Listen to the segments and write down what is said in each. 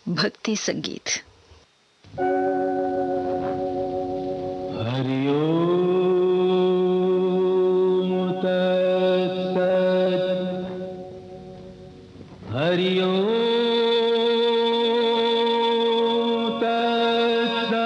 भक्ति संगीत। हरि ओम तत्सत्। हरि ओम तत्सत्।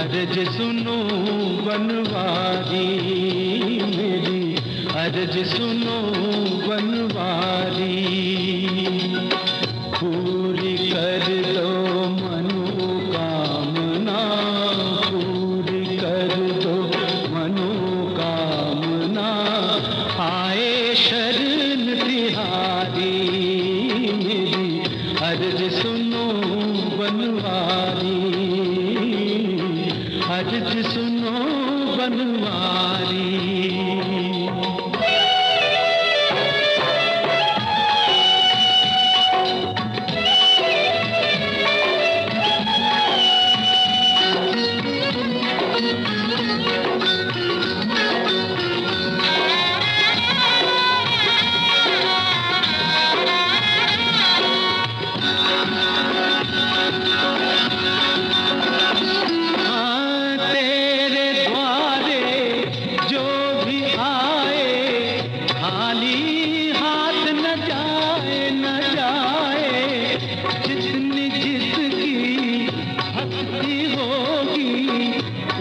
अर्ज सुनो बनवारी, मेरी अर्ज सुनो बनवारी। पूरी कर दो मनोकामना, पूरी कर दो मनोकामना। आए शरण तिहारी, मेरी अर्ज सुनो बनवारी। अर्ज सुनो बनवारी।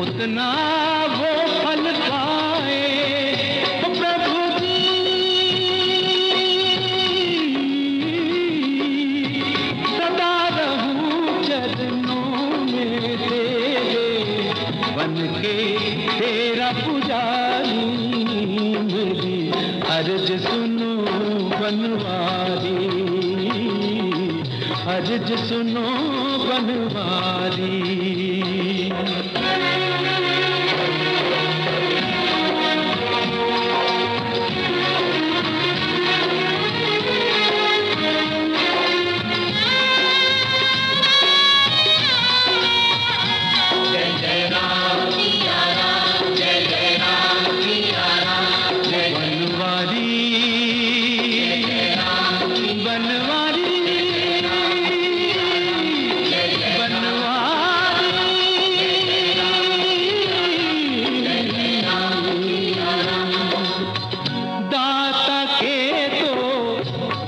उतना वो फल पाए प्रभु जी। सदा रहूं चरणों में तेरे, बन के तेरा पुजारी। मेरी अर्ज सुनो बनवारी, अर्ज सुनो बनवारी।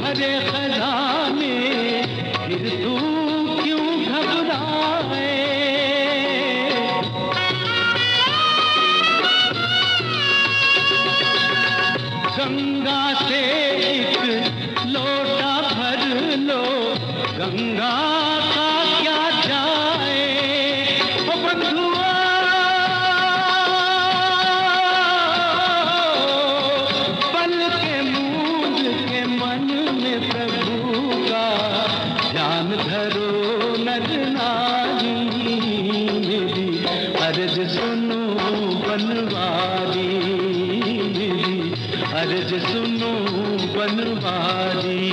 हरे खजाने फिर तू क्यों घबराए। गंगा से एक लोटा भर लो, गंगा का क्या जाए। ओ बंधुआ पल के मूंद के मन में प्रभु का ध्यान धरो नर नारी। मेरी अर्ज सुनो बनवारी, मेरी अर्ज सुनो बनवारी।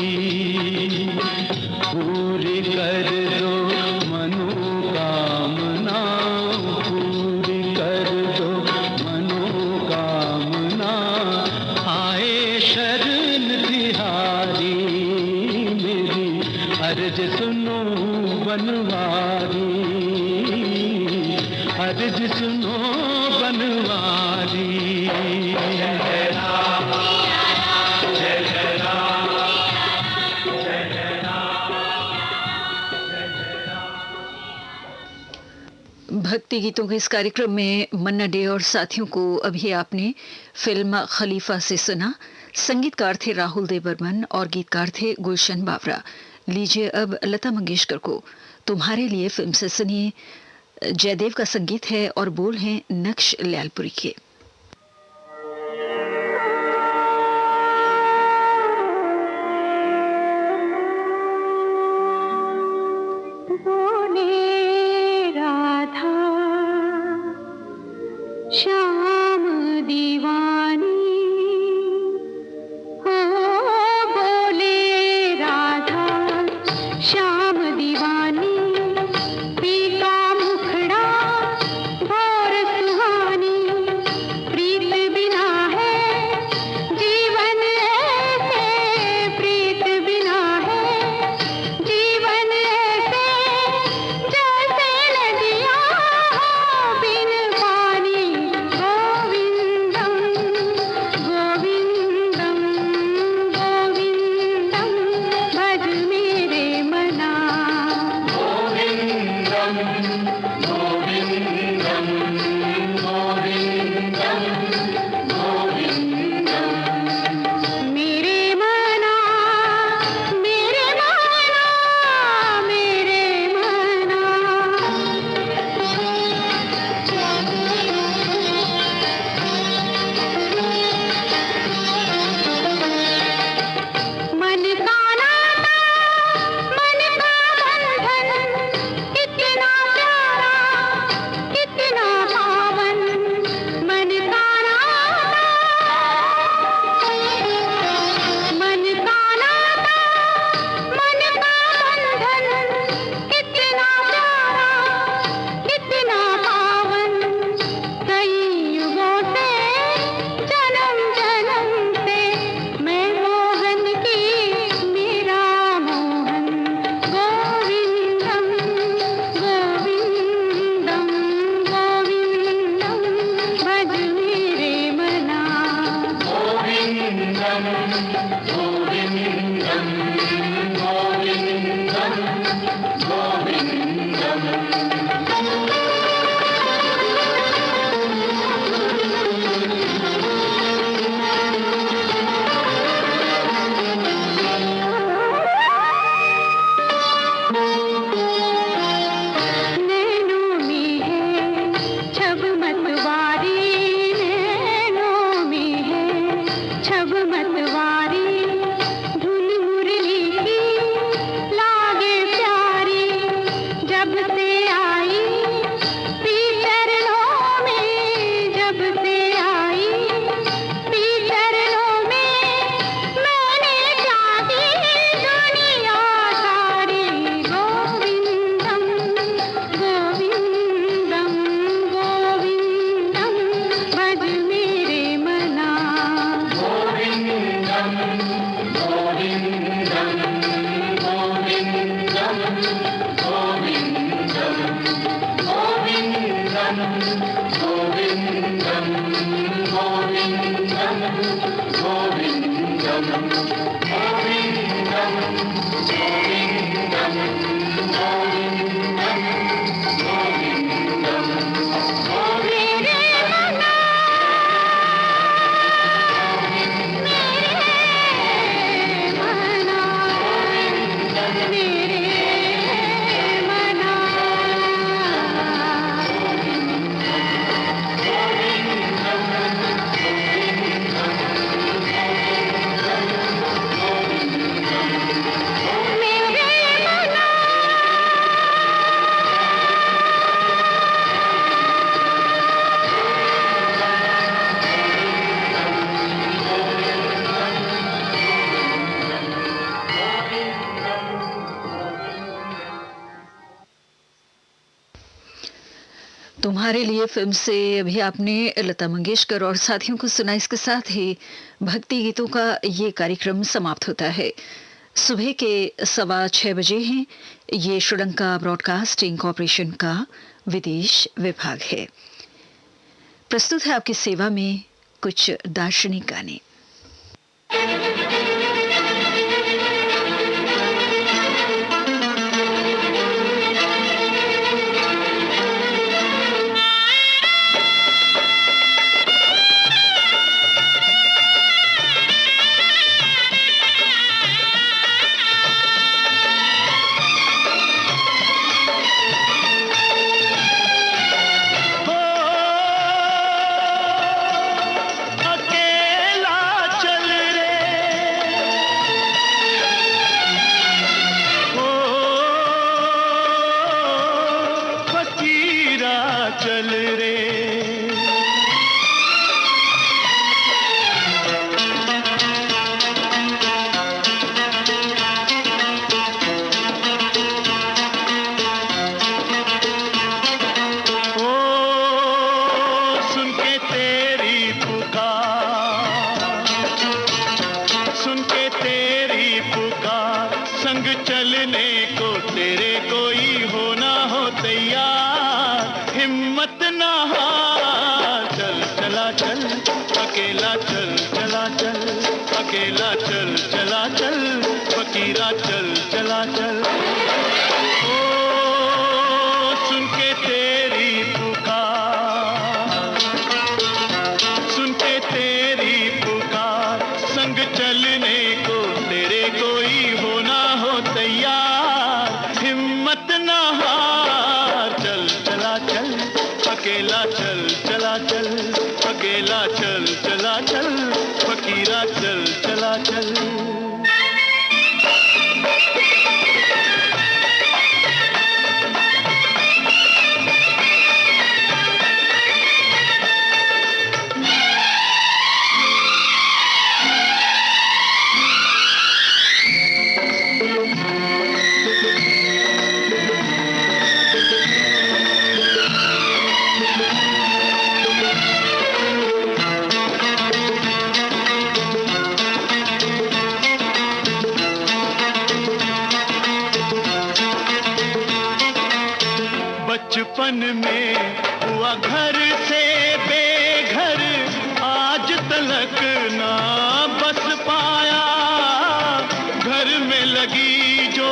पूरी कर दो मनोकामना, पूरी कर दो मनोकामना। आए शरण तिहारी, मेरी अर्ज सुनो बनवारी, अर्ज सुनो बनवारी। भक्ति गीतों के इस कार्यक्रम में मन्ना डे और साथियों को अभी आपने फिल्म खलीफा से सुना। संगीतकार थे राहुल देव बर्मन और गीतकार थे गुलशन बावरा। लीजिए अब लता मंगेशकर को तुम्हारे लिए फिल्म से सुनिए। जयदेव का संगीत है और बोल हैं नक्श लैलपुरी के। श्याम दीवानी हो बोले राधा, श्याम दीवानी पीका मुखड़ा भोर सुहानी, प्रीत बिना है जीवन ऐसे, प्रीत बिना है जीवन ऐसे, जैसे नदियाँ हो बिन पानी। गोविंदम गोविंदम गोविंदम भज मेरे मना। गोविंदम गोविंदम गोविंदम गोविंदम। मेरे मना मेरे मना मेरे मना। मन का नाता, मन का बंधन, कितना प्यारा कितना पावन। मन का नाता, मन का नाता, मन का बंधन, कितना प्यारा कितना पावन। कई युगों से जन्म जन्म से मैं मोहन की मेरा मोहन। गोविंदम गोविंदम गोविंदम भज मेरे मना। गोविंदम गोविंदम गोविंदम गोविंदम। नैनों में है छब मतवारी, नैनों में है छब मतवारी, धुन मुरली की लागे प्यारी। जब से आई पी चरणों में, जब से आई पी चरणों में, मैंने त्यागी दुनिया सारी। गोविंदम गोविंदम गोविंदम भज मेरे मना। गोविंदम गोविंदम गोविंदम गोविंदम गोविंदम गोविंदम गोविंदम गोविंदम गोविंदम गोविंदम गोविंदम गोविंदम। मेरे मना मेरे मना। तुम्हारे लिए फिल्म से अभी आपने लता मंगेशकर और साथियों को सुना। इसके साथ ही भक्ति गीतों का ये कार्यक्रम समाप्त होता है। सुबह के 6:15 बजे हैं। ये श्रीलंका ब्रॉडकास्टिंग कॉरपोरेशन का विदेश विभाग है। प्रस्तुत है आपकी सेवा में कुछ दार्शनिक गाने। अकेला चल चला चल, फकीरा चल चला चल। ओ सुन के तेरी पुकार, सुन के तेरी पुकार, संग चलने को तेरे कोई हो ना हो तैयार, हिम्मत ना हार, चल चला चल, अकेला चल चला चल, अकेला चल चला चल, फकीरा चल चला चल। बचपन में हुआ घर से बेघर, आज तलक ना बस पाया, घर में लगी जो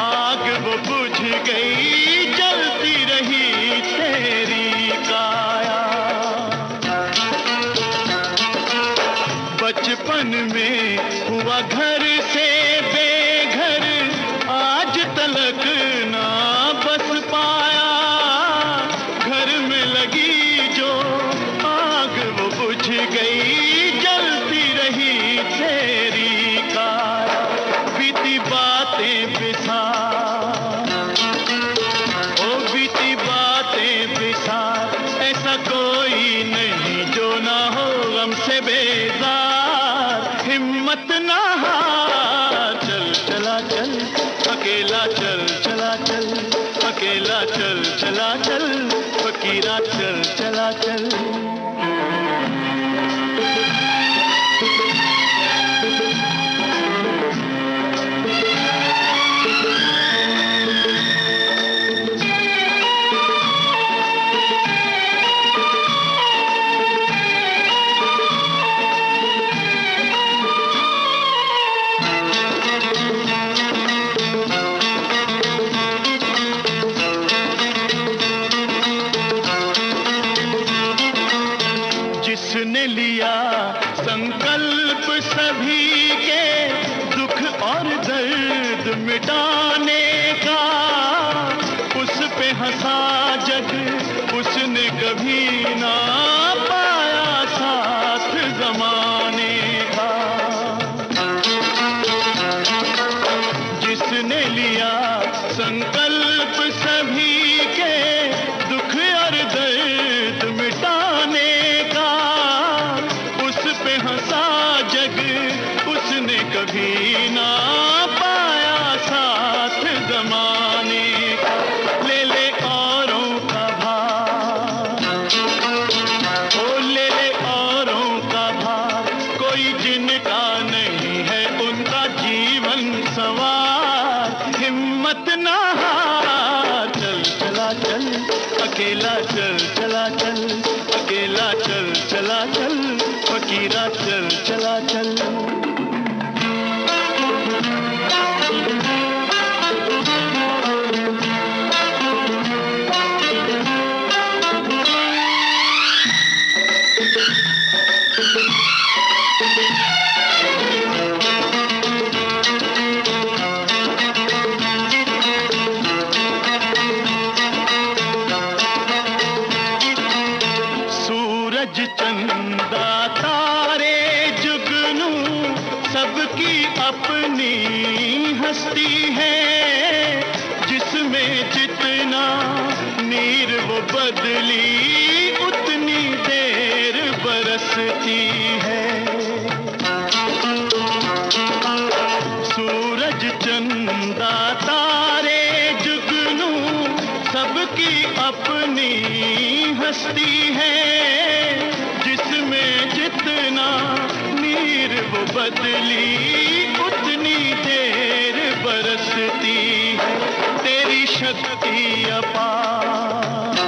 आग वो बुझ गई, जलती रही तेरी काया। बचपन में हुआ घर से बेघर, आज तलक ना बस पाया, घर में लगी जो आग वो बुझ गई, जलती रही तेरी काया। बीती बातें बिसार, ओ बीती बातें बिसार, ऐसा कोई नहीं जो ना हो हमसे बेजार, हिम्मत ना हार, चल चला चल, अकेला चल चला चल, अकेला चल चला चल, फकीरा चल चला चल। जिसने लिया संकल्प सभी के दुख और दर्द मिटाने का, उस पे हंसा जग उसने कभी ना पाया साथ जमाने का। जिसने लिया संकल्प सभी के दुख और दर्द मिटाने का, उस पे हंसा जग उसने कभी ना पाया साथ जमाने का। ले ले औरों का भार, ओ ले ले औरों का भार, कोई जिनका नहीं है उनका जीवन सवार, हिम्मत ना हार, चल चला चल, अकेला चल चला चल, अकेला चल चला चल, फकीरा चल चला चल। सूरज चंदा तारे जुगनू सबकी अपनी हस्ती है, जिसमें जितना नीर वो बदली उतनी देर बरसती है। सूरज चंदा तारे जुगनू सबकी अपनी हस्ती है, जिसमें जितना नीर वो बदली उतनी देर बरसती है। तेरी शक्ति अपार,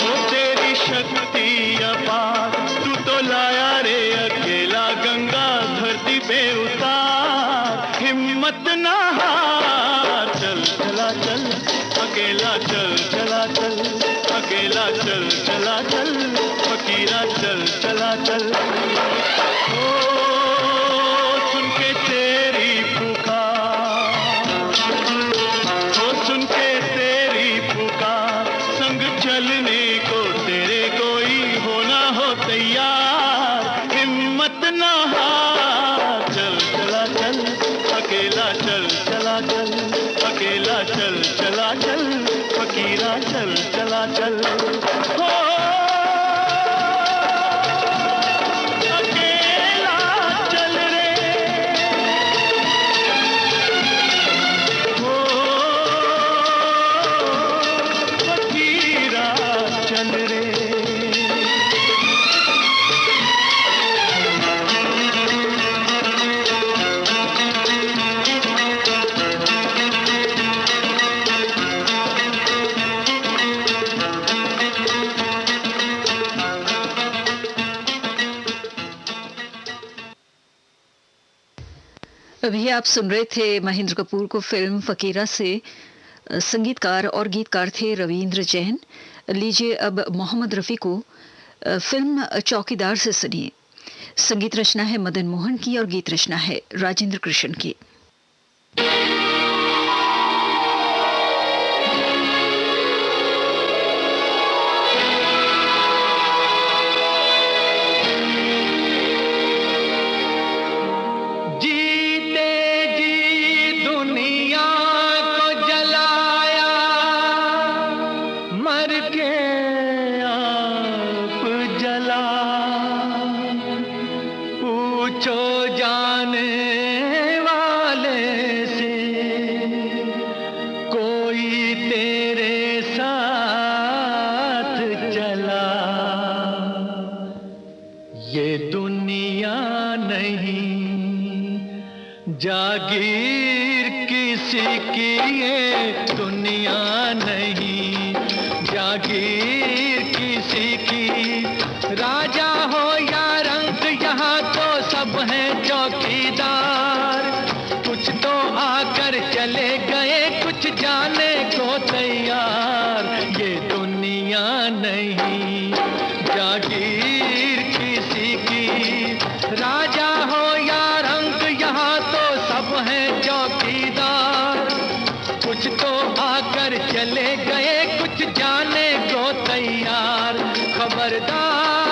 ओ तेरी शक्ति अपार, तू तो लाया रे अकेला गंगा हिम्मत ना हार, चल चला चल अकेला, चल चला चल अकेला, चल चला चल फकीरा, चल चला चल। ओ सुन के तेरी पुकार, ओ सुन के तेरी पुकार, संग चलने को तेरे कोई हो ना हो तैयार, हिम्मत ना हार, चल चला चल अकेला, चल चला चल अकेला, चल चला चल फकीरा, चल चला चल। हो अकेला चल रे, हो फकीरा चल रे। अभी आप सुन रहे थे महेंद्र कपूर को फिल्म फकीरा से। संगीतकार और गीतकार थे रविंद्र जैन। लीजिए अब मोहम्मद रफ़ी को फिल्म चौकीदार से सुनिए। संगीत रचना है मदन मोहन की और गीत रचना है राजेंद्र कृष्ण की। जागीर किसी की ये दुनिया नहीं, जागीर किसी की, राजा हो या रंक यहाँ तो सब हैं चौकीदार, कुछ तो आकर चले गए कुछ जाने को तैयार, ये दुनिया नहीं जागीर किसी की, राजा हो या रंक यहाँ तो सब हैं चौकीदार, कुछ तो आकर चले गए कुछ जाने को तैयार, खबरदार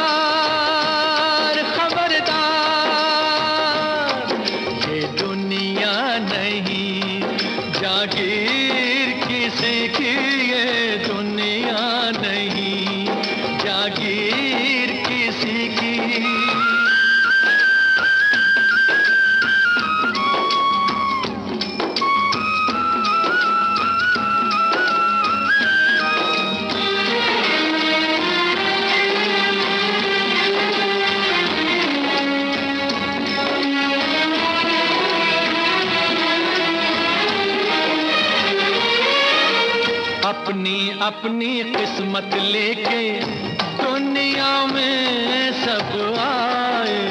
खबरदार, ये दुनिया नहीं जागीर किसी की, ये दुनिया नहीं जागीर किसी की। अपनी अपनी किस्मत लेके दुनिया में सब आए,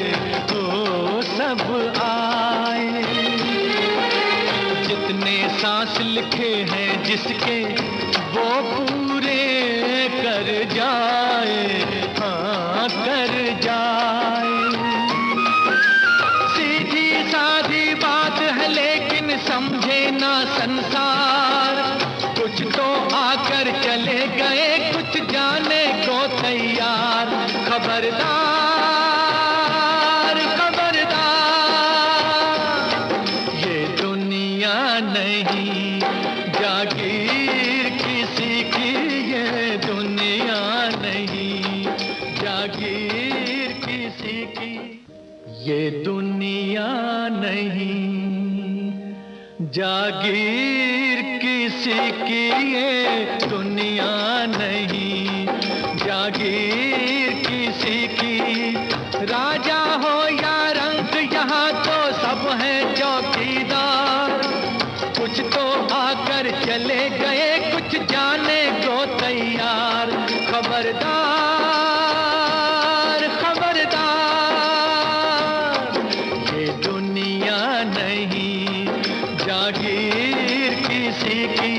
ओ सब आए, जितने सांस लिखे हैं जिसके वो पूरे कर जाए, हाँ कर जाए। सीधी सादी बात है लेकिन समझे ना संसार, कुछ तो आकर चले गए कुछ जाने को तैयार, खबरदार खबरदार, ये दुनिया नहीं जागीर किसी की, ये दुनिया नहीं जागीर किसी की, ये दुनिया नहीं जागीर किसी की, ये दुनिया नहीं जागीर किसी की, राजा हो या रंक यहाँ तो सब हैं चौकीदार, कुछ तो आकर चले गए कुछ जाने को तैयार, खबरदार खबरदार, ये दुनिया नहीं जागीर किसी की।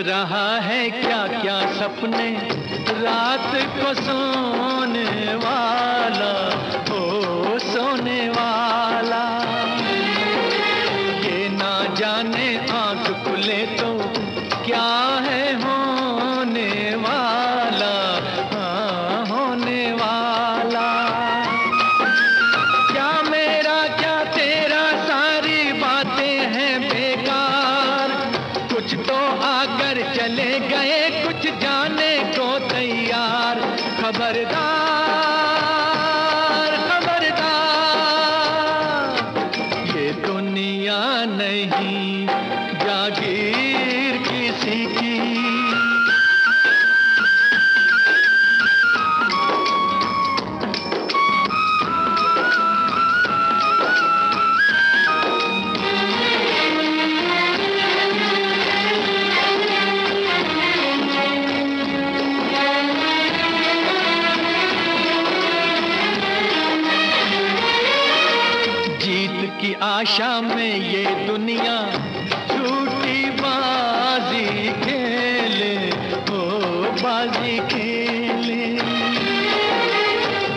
रहा है क्या क्या सपने रात को सोने वाला, ओ सोने वाला। ये ना जाने आंख खुले तो क्या है होने वाला, हाँ होने वाला। क्या मेरा क्या तेरा सारी बातें हैं बेकार, कुछ तो आकर चले गए कुछ जाने को तैयार। खबरदार खबरदार, ये दुनिया नहीं जागीर किसी की। की आशा में ये दुनिया झूठी बाजी खेले, ओ बाजी खेले।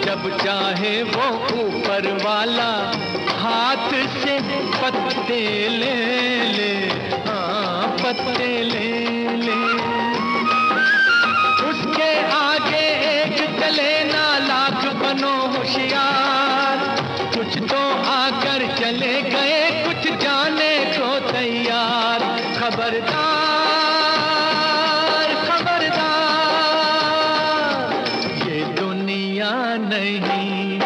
जब चाहे वो ऊपर वाला हाथ से पत्ते ले ले, हाँ पत्ते ले ले। उसके आगे एक चले ना लाख बनो होशियार, कुछ तो आकर चले गए कुछ जाने को तैयार। खबरदार खबरदार, ये दुनिया नहीं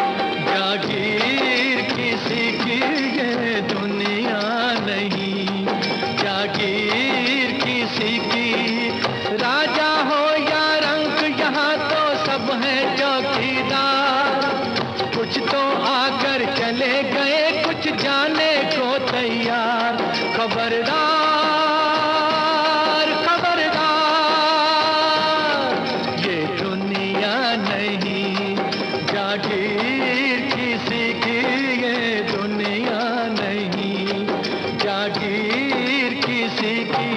जागीर किसी की, ये दुनिया नहीं जागीर किसी की। राजा हो या रंक यहाँ तो सब है चौकीदार, कुछ तो आकर चले गए कुछ जाने को तैयार। खबरदार खबरदार, ये दुनिया नहीं जागीर किसी की, ये दुनिया नहीं जागीर किसी की।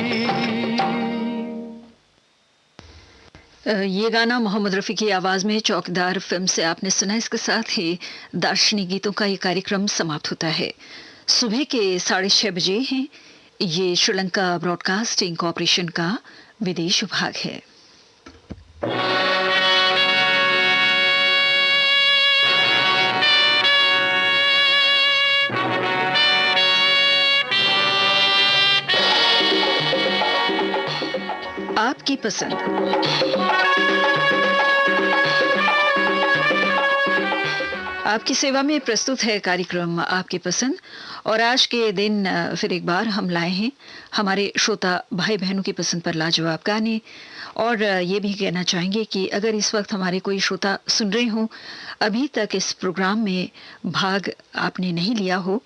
ये गाना मोहम्मद रफ़ी की आवाज़ में चौकीदार फिल्म से आपने सुना। इसके साथ ही दार्शनिक गीतों का ये कार्यक्रम समाप्त होता है। सुबह के 6:30 बजे हैं। ये श्रीलंका ब्रॉडकास्टिंग कॉरपोरेशन का विदेश विभाग है। आपकी पसंद। आपकी सेवा में प्रस्तुत है कार्यक्रम आपकी पसंद। और आज के दिन फिर एक बार हम लाए हैं हमारे श्रोता भाई बहनों की पसंद पर लाजवाब गाने। और ये भी कहना चाहेंगे कि अगर इस वक्त हमारे कोई श्रोता सुन रहे हों, अभी तक इस प्रोग्राम में भाग आपने नहीं लिया हो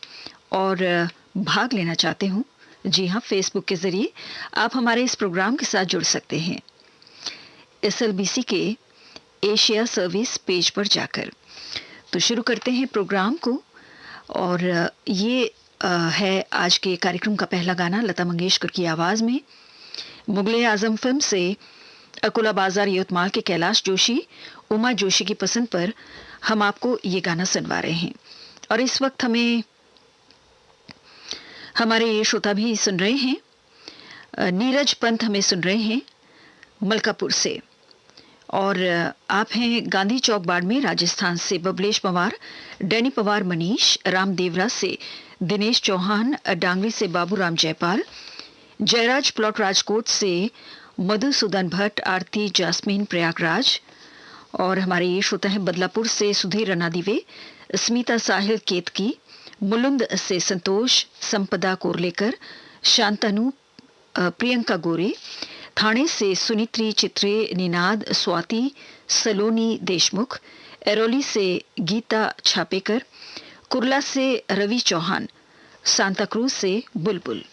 और भाग लेना चाहते हो, जी हाँ, फेसबुक के जरिए आप हमारे इस प्रोग्राम के साथ जुड़ सकते हैं। SLBC के एशिया सर्विस पेज पर जाकर। तो शुरू करते हैं प्रोग्राम को। और ये है आज के कार्यक्रम का पहला गाना लता मंगेशकर की आवाज़ में। मुगले आजम फिल्म से अकुला बाजार यवतमाल के कैलाश जोशी, उमा जोशी की पसंद पर हम आपको ये गाना सुनवा रहे हैं। और इस वक्त हमें हमारे ये श्रोता भी सुन रहे हैं। नीरज पंत हमें सुन रहे हैं मलकापुर से। और आप हैं गांधी चौक बाड़मेर राजस्थान से बबलेश पवार, डैनी पवार मनीष, राम देवरा से दिनेश चौहान, डांगरी से बाबूराम जयपाल, जयराज प्लॉट राजकोट से मधुसूदन भट्ट, आरती जास्मीन प्रयागराज। और हमारे ये श्रोता हैं बदलापुर से सुधीर राणा दिवे, स्मिता साहिल केतकी, मुलुंद से संतोष, संपदा कोरलेकर, शांतनु, प्रियंका गोरे, ठाणे से सुनित्री चित्रे, निनाद, स्वाति, सलोनी देशमुख, एरोली से गीता छापेकर, कुर्ला से रवि चौहान, सांताक्रूज से बुलबुल।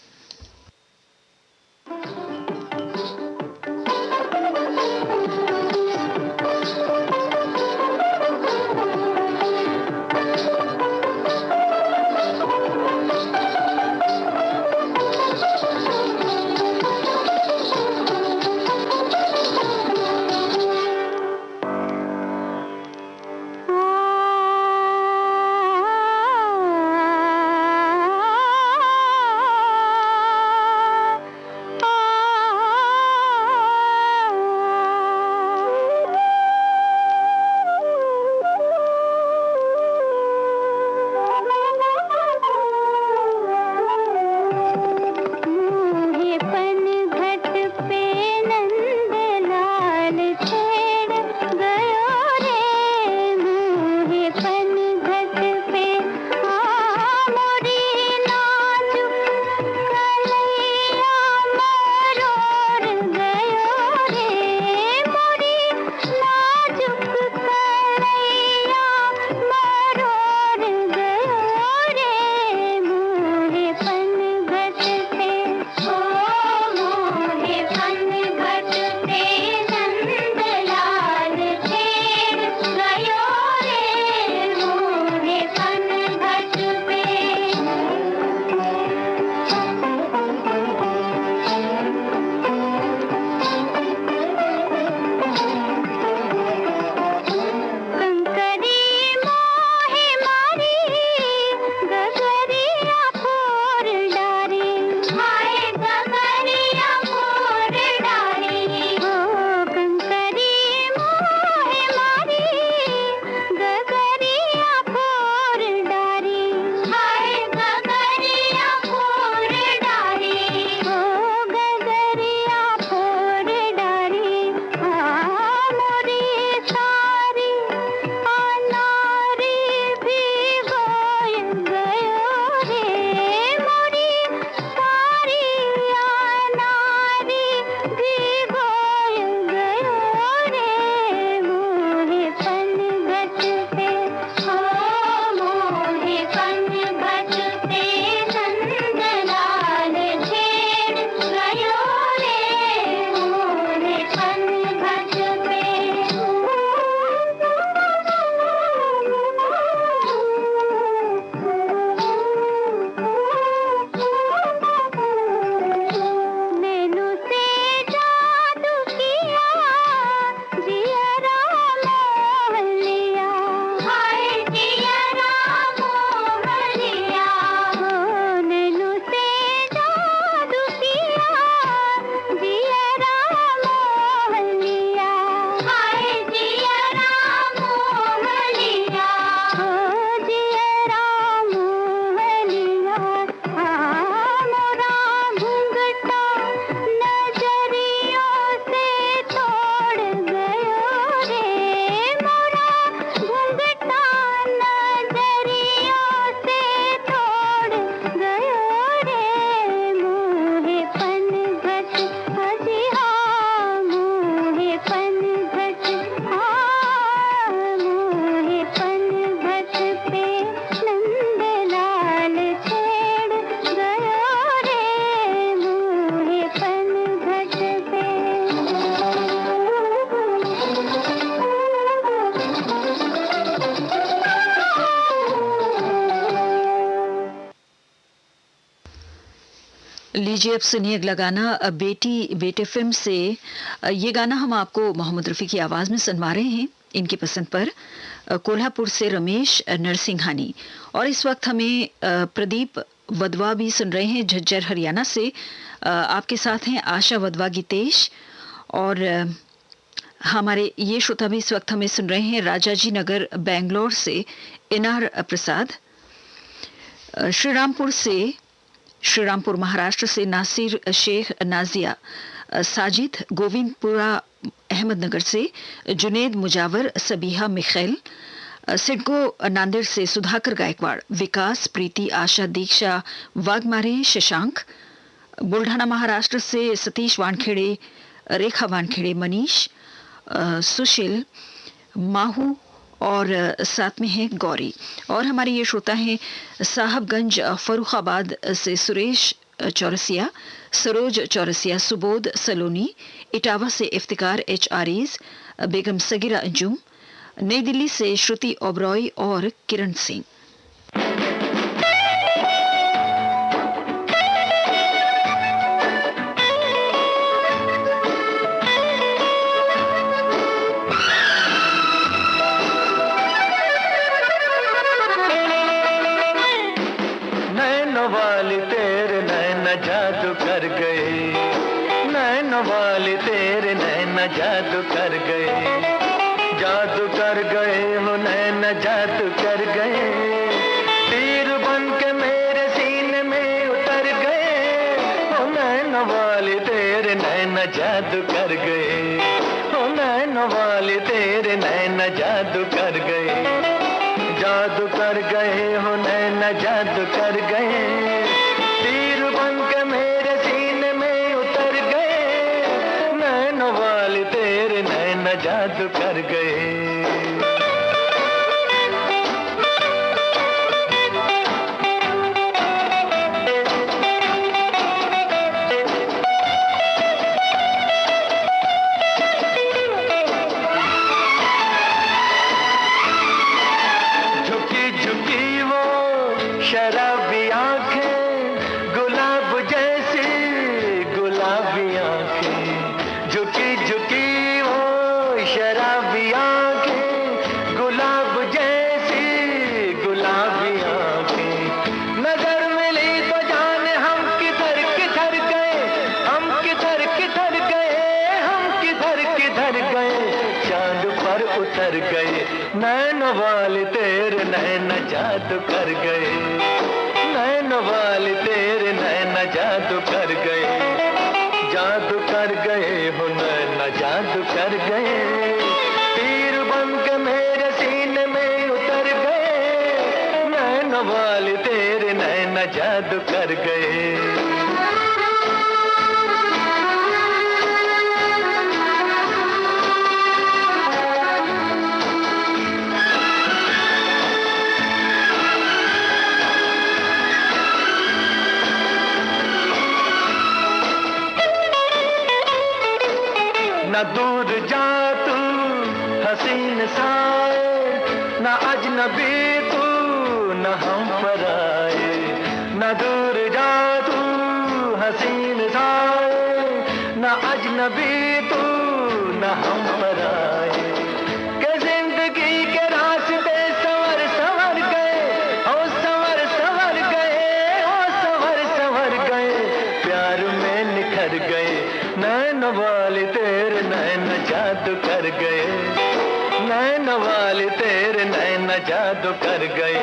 लीजिए अब सुनिए अगला गाना बेटी बेटे फिल्म से। ये गाना हम आपको मोहम्मद रफ़ी की आवाज़ में सुनवा रहे हैं। इनकी पसंद पर कोल्हापुर से रमेश नरसिंघानी, और इस वक्त हमें प्रदीप वदवा भी सुन रहे हैं झज्जर हरियाणा से। आपके साथ हैं आशा वदवा गीतेश, और हमारे ये श्रोता भी इस वक्त हमें सुन रहे हैं राजाजी नगर बेंगलोर से इनार प्रसाद, श्रीरामपुर महाराष्ट्र से नासिर शेख नाजिया, साजिद गोविंदपुरा अहमदनगर से जुनेद मुजावर, सबीहा मिखैल, सिडको नांदेड़ से सुधाकर गायकवाड़, विकास प्रीति आशा दीक्षा वाघमारे शशांक, बुल्ढाना महाराष्ट्र से सतीश वानखेड़े, रेखा वानखेड़े, मनीष, सुशील, माहू और साथ में है गौरी। और हमारे ये श्रोता हैं साहबगंज फरुखाबाद से सुरेश चौरसिया, सरोज चौरसिया, सुबोध सलोनी, इटावा से इफ्तिकार HREs, बेगम सगिरा अंजुम, नई दिल्ली से श्रुति ओबरॉय और किरण सिंह। जादू कर गए, जादू कर गए हो नैना, जादू कर गए, तीर बन के मेरे सीने में उतर गए, हो नैना वाले तेरे नैना जादू कर गए, हो नैना वाले तेरे नैना जादू कर गए, जादू कर गए हो नैना, जादू कर गए, तीर बन के मेरे सीने में उतर गए, नैना वाले तेरे नैना जादू कर गए। नैना वाले तेरे नैना जादू कर गए, नैना वाले तेरे नैना जादू कर गए, जादू कर गए हो नैना जादू कर गए, तीर बन के मेरे सीने में उतर गए, नैना वाले तेरे नैना जादू कर गए। न दूर जा तू हसीन साए, न अजनबी तू न हम पर आए, न दूर जा तू हसीन साए, न अजनबी तू न हम पर आए, के जिंदगी के रास्ते संवर संवर गए, हो संवर संवर गए, हो संवर संवर गए, प्यार में निखर गए, नैना वाले तेरे नैना जादू कर गए, नैना वाले तेरे नैना जादू कर गए,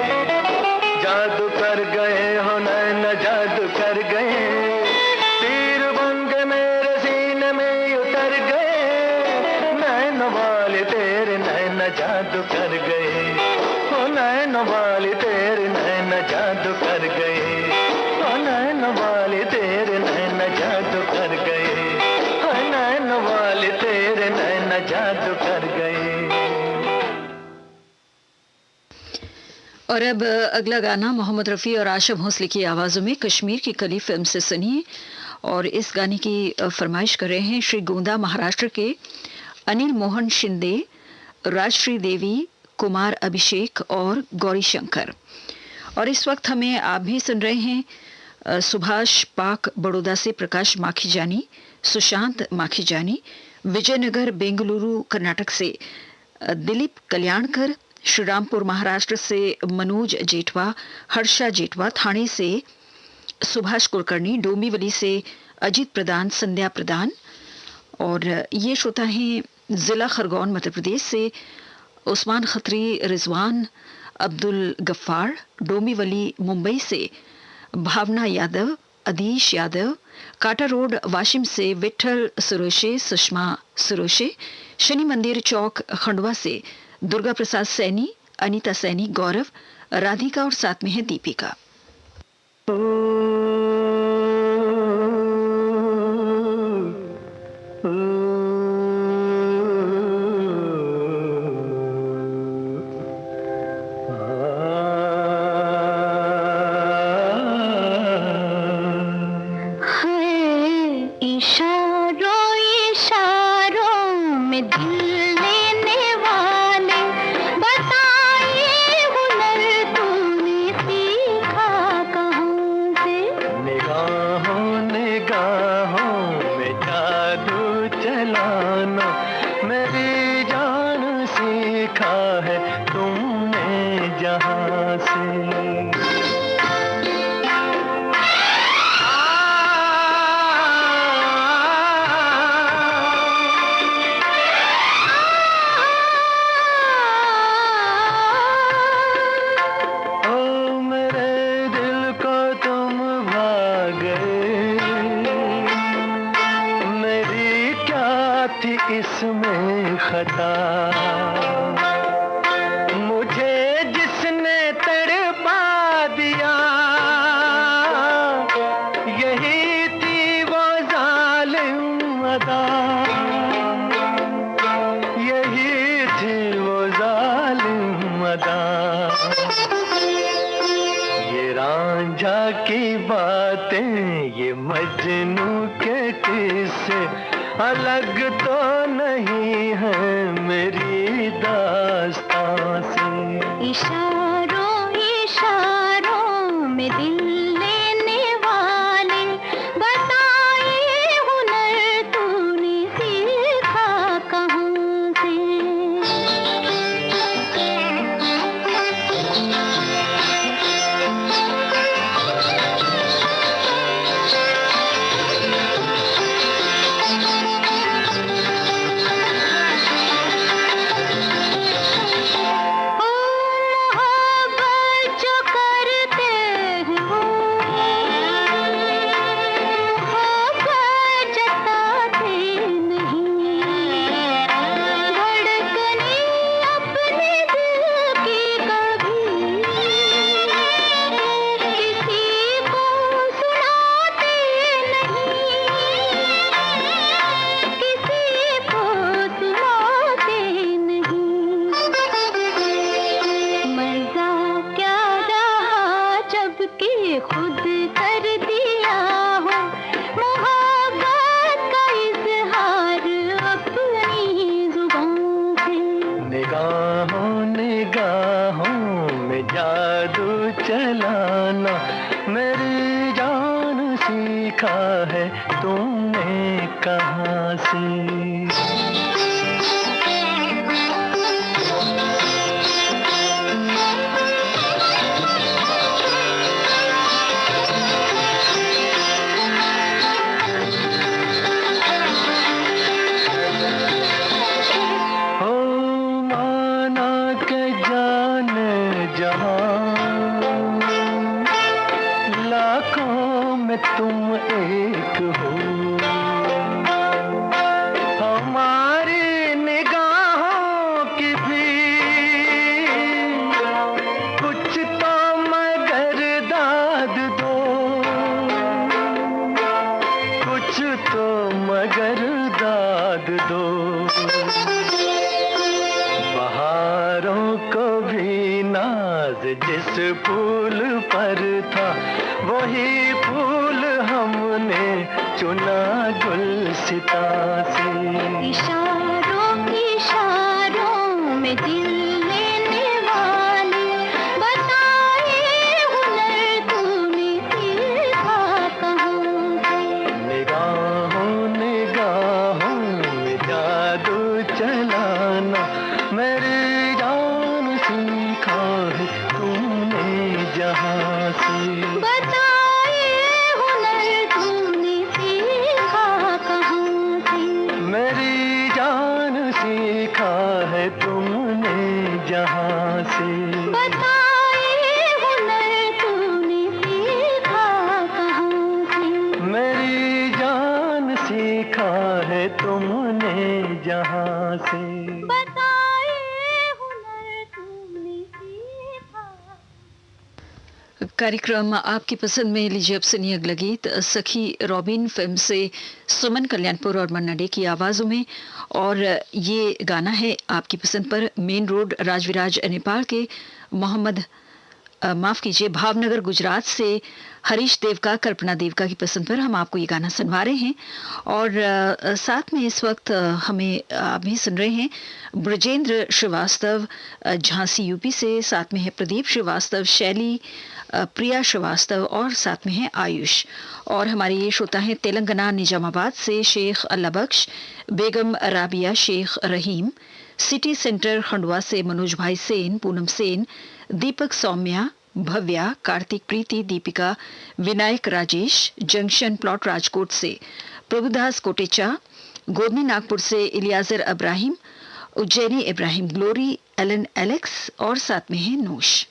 जादू कर गए हो नैना जादू कर गए, तीर बन के मेरे सीने में उतर गए, नैना वाले तेरे नैना जादू कर गए, हो नैना वाले तेरे नैना जादू कर गए, हो नैना वाले तेरे नैना जादू कर गए, नैना वाले तेरे नैना जादू कर गए। और अब अगला गाना मोहम्मद रफ़ी और आशा भोसले की आवाज़ों में कश्मीर की कली फिल्म से सुनिए। और इस गाने की फरमाइश कर रहे हैं श्री गोंदा महाराष्ट्र के अनिल मोहन शिंदे, राजश्री देवी, कुमार अभिषेक और गौरी शंकर। और इस वक्त हमें आप भी सुन रहे हैं सुभाष पाक बड़ौदा से प्रकाश माखीजानी, सुशांत माखीजानी, विजयनगर बेंगलुरु कर्नाटक से दिलीप कल्याणकर, श्रीरामपुर महाराष्ट्र से मनोज जेठवा, हर्षा जेठवा, थाने से सुभाष कुलकर्णी, डोंबिवली से अजीत प्रधान, संध्या प्रधान। और ये श्रोता हैं जिला खरगोन मध्य प्रदेश से उस्मान खत्री, रिजवान, अब्दुल गफ्फार, डोंबिवली मुंबई से भावना यादव, अधीश यादव, काटा रोड वाशिम से विठल सुरोशे, सुषमा सुरोशे, शनि मंदिर चौक खंडवा से दुर्गा प्रसाद सैनी, अनीता सैनी, गौरव, राधिका और साथ में है दीपिका। ओ थी इसमें खता, मुझे जिसने तड़पा दिया यही थी वो जालिम अदा, यही थी वो जालिम अदा। ये रांझा की बातें, ये मजनू के किस्से अलग तो नहीं है मेरी दास्तां से। इशारों इशारों में दिल लेने वाले बताए हुनर तूने सीखा कहाँ से। खुद कर दिया हो मोहब्बत का इजहार अपनी जुबान से। निगाहों निगाहों में जादू चलाना मेरी जान सीखा है तुमने कहाँ से। लाखों में तुम एक हो, हमारी निगाहों की भी कुछ तो मगर दाद दो, कुछ तो मगर दाद दो। बहारों को भी नाज जिस फूल पर था वही फूल हमने चुना गुलसिता से। इशारों इशारों में दिल लेने वाले बताए हुनर तूने सीखा कहाँ से। निगाहों निगाहों में जादू चलाना मेरी जान सीखा है तुमने जहाँ से। बताए हुनर तूने सीखा कहाँ से। मेरी जान सीखा है तुमने जहाँ से। बताए हुनर तूने सीखा कहाँ से। मेरी जान सीखा है तुमने जहाँ से। बताए हुनर तूने सीखा। कार्यक्रम आपकी पसंद में लीजिए अब सुनिए अगला गीत सखी रॉबिन फिल्म से सुमन कल्याणपुर और मन्ना डे की आवाजों में। और ये गाना है आपकी पसंद पर मेन रोड राजविराज नेपाल के मोहम्मद माफ कीजिए भावनगर गुजरात से हरीश देवका कल्पना देवका की पसंद पर हम आपको ये गाना सुनवा रहे हैं। और साथ में इस वक्त हमें आप भी सुन रहे हैं ब्रजेंद्र श्रीवास्तव झांसी यूपी से, साथ में है प्रदीप श्रीवास्तव, शैली, प्रिया श्रीवास्तव और साथ में है आयुष। और हमारे ये श्रोता हैं तेलंगाना निजामाबाद से शेख अल्लाह बख्श, बेगम राबिया शेख रहीम, सिटी सेंटर खंडवा से मनोज भाई सेन, पूनम सेन, दीपक सौम्या, भव्या, कार्तिक प्रीति, दीपिका, विनायक राजेश, जंक्शन प्लॉट राजकोट से प्रभुदास कोटेचा, गोदनी नागपुर से Eliezer Abraham, Ujjaini Ibrahim, Glory, Alan Alex और साथ में है नूश।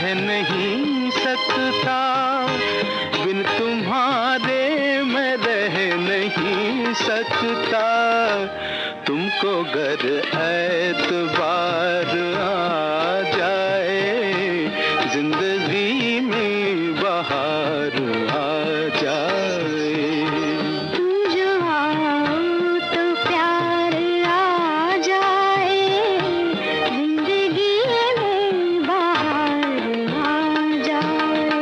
रह नहीं सकता, बिन तुम्हारे मैं रह नहीं सकता। तुमको गर एतबार आ जाए, जिंदगी में बहार आ जाए। तुम जो आओ तो प्यार आ जाए, जिंदगी में बहार आ जाए।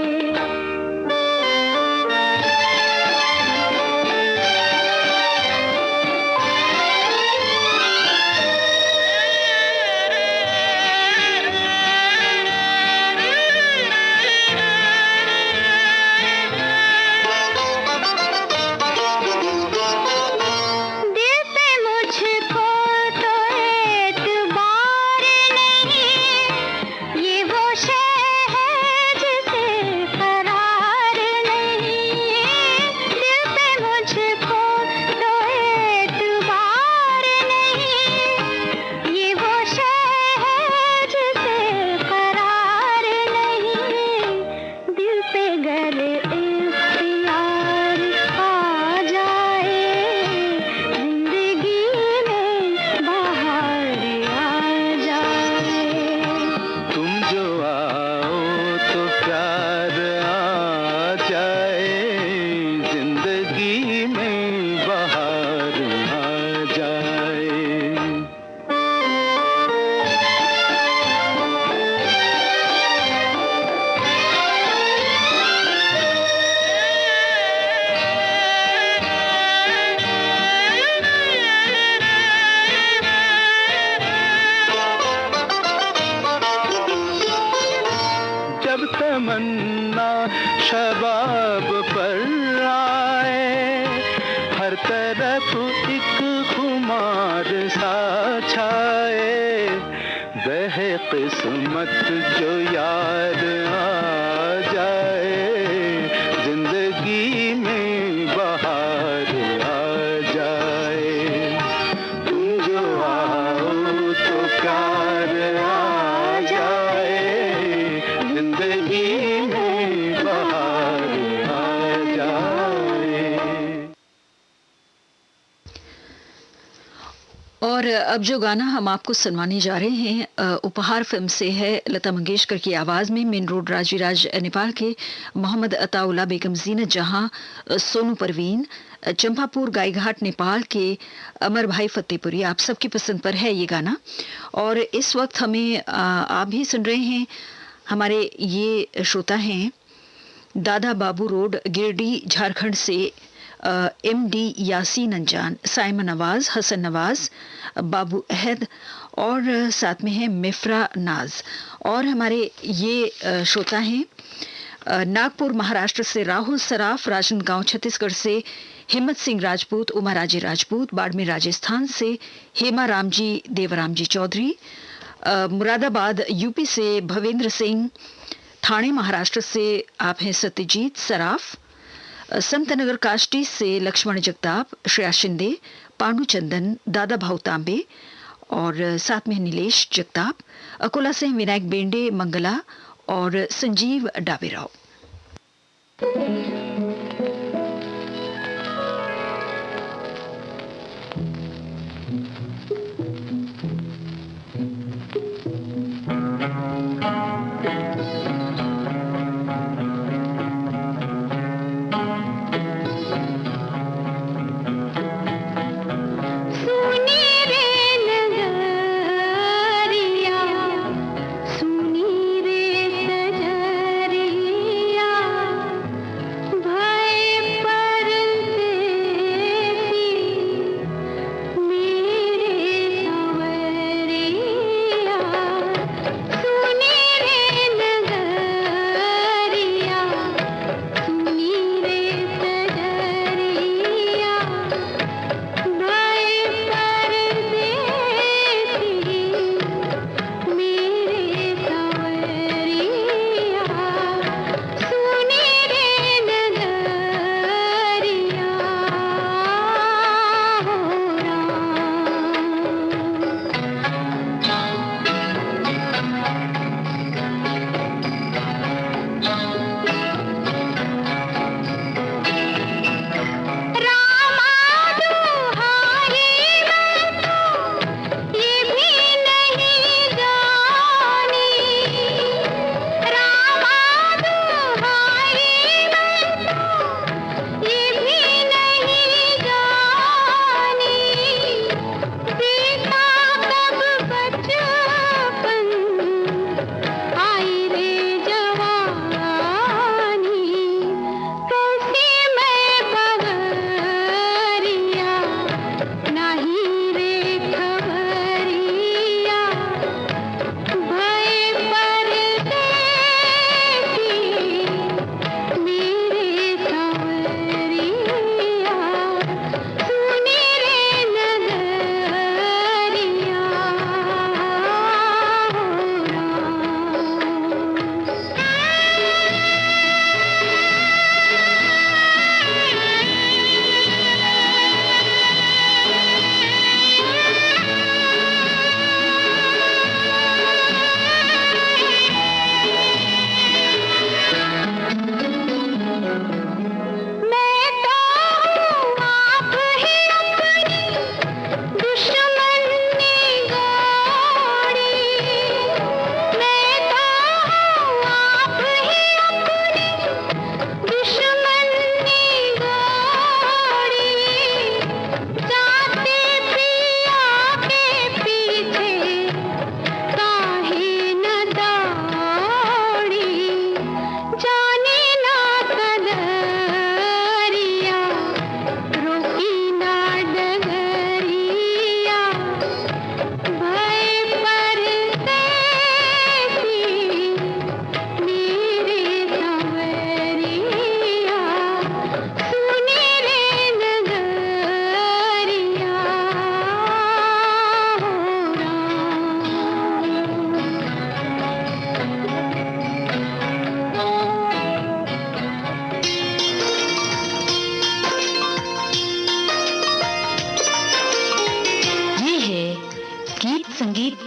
दिल पे मुझको तो एतबार नहीं, ये वो शय है जिसे करार नहीं। दिल पे मुझको तो एतबार नहीं, ये वो शय है जिसे करार नहीं। दिल पे गर इख्तियार आ जाए, जिंदगी में बहार आ जाए। तुम जो आओ तो प्यार आ जाए, जिंदगी में बहार आ जाए। जब तमन्ना शबाब पर आए, हर तरफ एक खुमार सा छाए। वह किस्मत जो यार आ जाए, जिंदगी में बहार आ जाए। तुम जो आओ तो प्यार आ जाए, जिंदगी में बहार आ जाए। और अब जो गाना हम आपको सुनवाने जा रहे हैं उपहार फिल्म से है। लता मंगेशकर की आवाज में मेन रोड राजविराज नेपाल के, मोहम्मद अताउल्ला, बेगम जीनत जहां, सोनू परवीन, चंपापुर गाईघाट नेपाल के अमर भाई फतेहपुरी, आप सबकी पसंद पर है ये गाना। और इस वक्त हमें आप भी सुन रहे हैं, हमारे ये श्रोता हैं दादा बाबू रोड गिरडी झारखंड से MD यासीन अंजान, साइमन नवाज, हसन नवाज, बाबू अहद और साथ में है मिफ्रा नाज। और हमारे ये श्रोता हैं नागपुर महाराष्ट्र से राहुल सराफ, राजनांदगांव छत्तीसगढ़ से हिम्मत सिंह राजपूत, उमा राजे राजपूत, बाड़मेर राजस्थान से हेमा रामजी देवरामजी चौधरी, मुरादाबाद यूपी से भवेंद्र सिंह, ठाणे महाराष्ट्र से आप हैं सत्यजीत सराफ, संतनगर काष्टी से लक्ष्मण जगताप, श्रेया शिंदे, पांडु चंदन, दादा भाऊ तांबे और साथ में नीलेश जगताप, अकोला से विनायक बेंडे, मंगला और संजीव डाबेराव। सुनी रे नगरिया, सुनी रे सजरिया,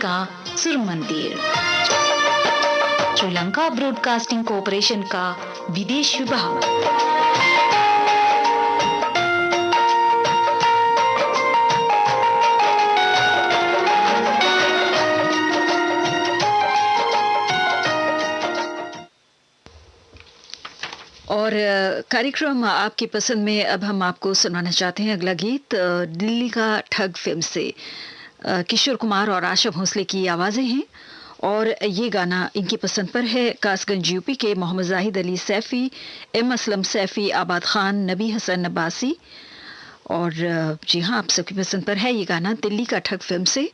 का सुर मंदिर, श्रीलंका ब्रॉडकास्टिंग कॉरपोरेशन का विदेश विभाग। और कार्यक्रम आपकी पसंद में अब हम आपको सुनाना चाहते हैं अगला गीत दिल्ली का ठग फिल्म से। किशोर कुमार और आशा भोसले की आवाज़ें हैं और ये गाना इनकी पसंद पर है। कासगंज यूपी के मोहम्मद जाहिद अली सैफ़ी, एम असलम सैफ़ी, आबाद खान, नबी हसन अब्बासी और जी हाँ, आप सबकी पसंद पर है ये गाना दिल्ली का ठग फिल्म से।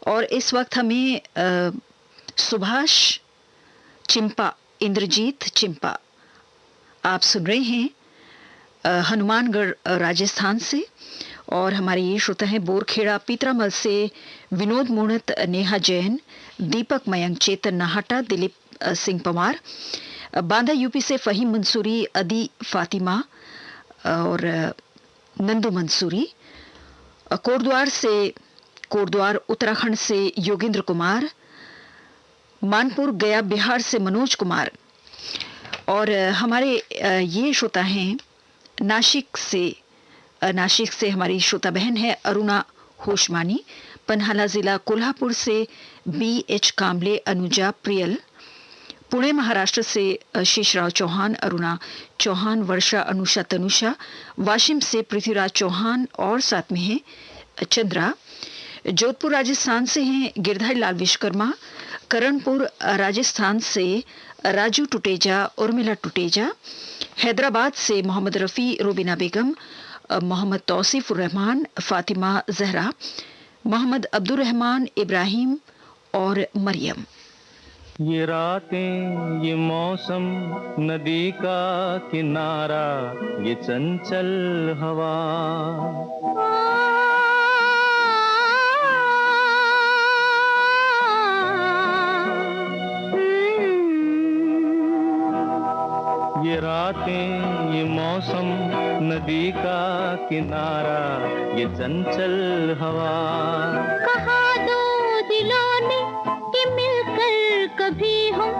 और इस वक्त हमें सुभाष चिंपा, इंद्रजीत चिंपा आप सुन रहे हैं हनुमानगढ़ राजस्थान से। और हमारे ये श्रोता हैं बोरखेड़ा पीतरामल से विनोद मुणत, नेहा जैन, दीपक मयंक, चेतन नाहटा, दिलीप सिंह पवार। बांदा यूपी से फ़हीम मंसूरी, अदी फातिमा और नंदू मंसूरी। कोटद्वार उत्तराखंड से योगेंद्र कुमार। मानपुर गया बिहार से मनोज कुमार। और हमारे ये श्रोता हैं नासिक से हमारी श्रोता बहन है अरुणा होशमानी। पन्हाला जिला कोल्हापुर से BH कांबले, अनुजा प्रियल। पुणे महाराष्ट्र से शेषराव चौहान, अरुणा चौहान, वर्षा, अनुषा, तनुषा। वाशिम से पृथ्वीराज चौहान और साथ में है चंद्रा। जोधपुर राजस्थान से हैं गिरधारी लाल विश्वकर्मा। करणपुर राजस्थान से राजू टुटेजा, उर्मिला टुटेजा। हैदराबाद से मोहम्मद रफ़ी, रुबीना बेगम, मोहम्मद तौसीफ रहमान, फातिमा जहरा, मोहम्मद अब्दुल रहमान, इब्राहिम और मरियम। ये रातें, ये मौसम, नदी का किनारा, ये चंचल हवा, ये रातें, ये मौसम, नदी का किनारा, ये चंचल हवा। कहा दो दिलों ने कि मिलकर कभी हम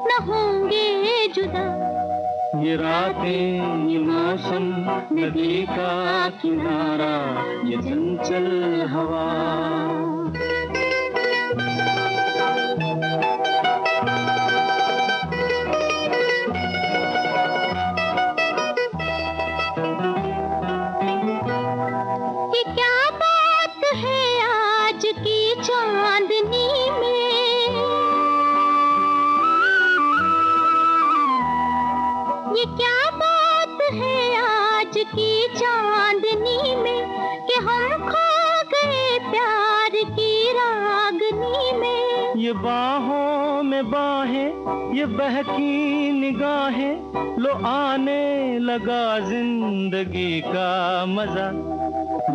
न होंगे जुदा। ये रातें, ये मौसम, नदी का किनारा, ये चंचल हवा। की चांदनी में कि हम खो गए प्यार की रागनी में। ये बाहों में बाहें, ये बहकी निगाहें, लो आने लगा जिंदगी का मजा।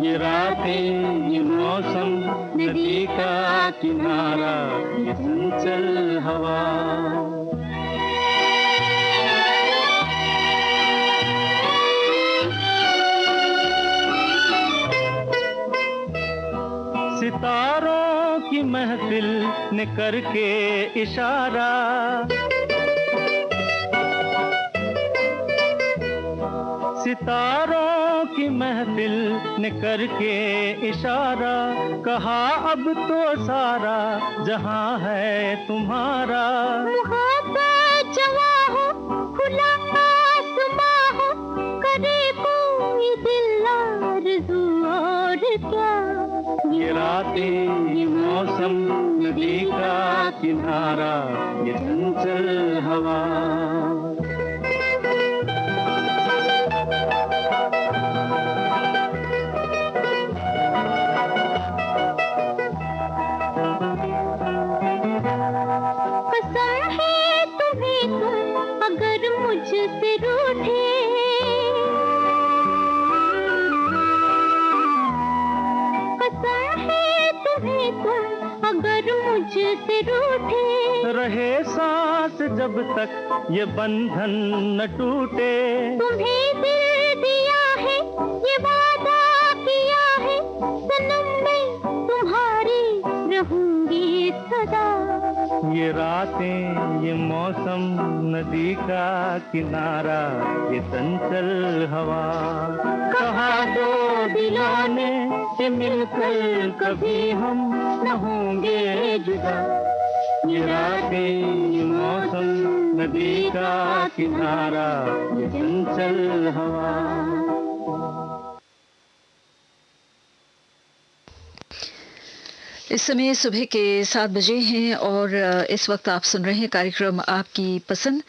ये रातें, ये मौसम, नदी का किनारा, ये चंचल हवा। सितारों की महफिल ने करके इशारा, सितारों की महफिल ने करके इशारा, कहा अब तो सारा जहां है तुम्हारा। मोहब्बत जवा हो, खुला आसमां हो, करे कोई दिल आरज़ू और क्या। ये रातें, ये मौसम, नदी का किनारा, ये चंचल हवा। कसम है तुम्हें तुम अगर मुझसे रूठे, अगर मुझसे रूठे, रहे सांस जब तक ये बंधन न टूटे। तुम्हें दिल दिया है, ये वादा किया है, सनम मैं तुम्हारी रहूंगी ये रातें, ये मौसम, नदी का किनारा, ये चंचल हवा, कहा दो दिलों ने कि मिलकर कभी हम न होंगे जुदा। ये रातें, ये मौसम, नदी का किनारा, ये चंचल हवा। इस समय सुबह के 7 बजे हैं और इस वक्त आप सुन रहे हैं कार्यक्रम आपकी पसंद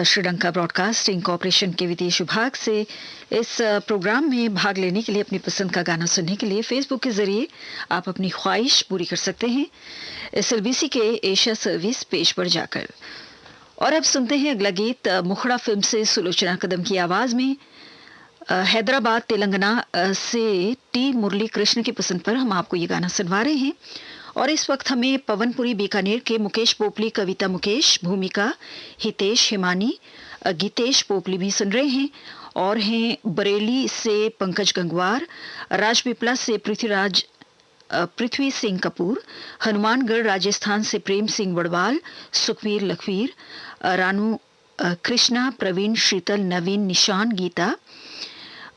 श्रीलंका ब्रॉडकास्टिंग कॉरपोरेशन के विदेश विभाग से। इस प्रोग्राम में भाग लेने के लिए, अपनी पसंद का गाना सुनने के लिए फेसबुक के जरिए आप अपनी ख्वाहिश पूरी कर सकते हैं SLBC के एशिया सर्विस पेज पर जाकर। और अब सुनते हैं अगला गीत मुखड़ा फिल्म से सुलोचना कदम की आवाज में। हैदराबाद तेलंगाना से टी मुरली कृष्ण की पसंद पर हम आपको ये गाना सुनवा रहे हैं। और इस वक्त हमें पवनपुरी बीकानेर के मुकेश पोपली, कविता मुकेश, भूमिका, हितेश, हिमानी, गीतेश पोपली भी सुन रहे हैं। और हैं बरेली से पंकज गंगवार, राजपिपला से पृथ्वी सिंह कपूर, हनुमानगढ़ राजस्थान से प्रेम सिंह वड़वाल, सुखवीर लखवीर, रानू कृष्णा, प्रवीण, शीतल, नवीन, निशान, गीता,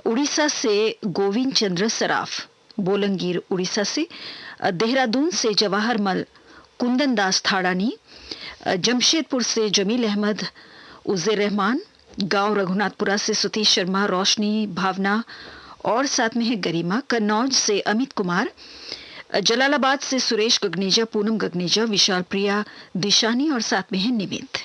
उड़ीसा से गोविंद चंद्र सराफ, बोलंगीर उड़ीसा से, देहरादून से जवाहर मल, कुंदन दास थाड़ानी, जमशेदपुर से जमील अहमद, उज़ैर रहमान, गांव रघुनाथपुरा से सुतीश शर्मा, रोशनी, भावना और साथ में है गरिमा, कन्नौज से अमित कुमार, जलालाबाद से सुरेश गगनेजा, पूनम गगनेजा, विशाल प्रिया, दिशानी और साथ में है निमित।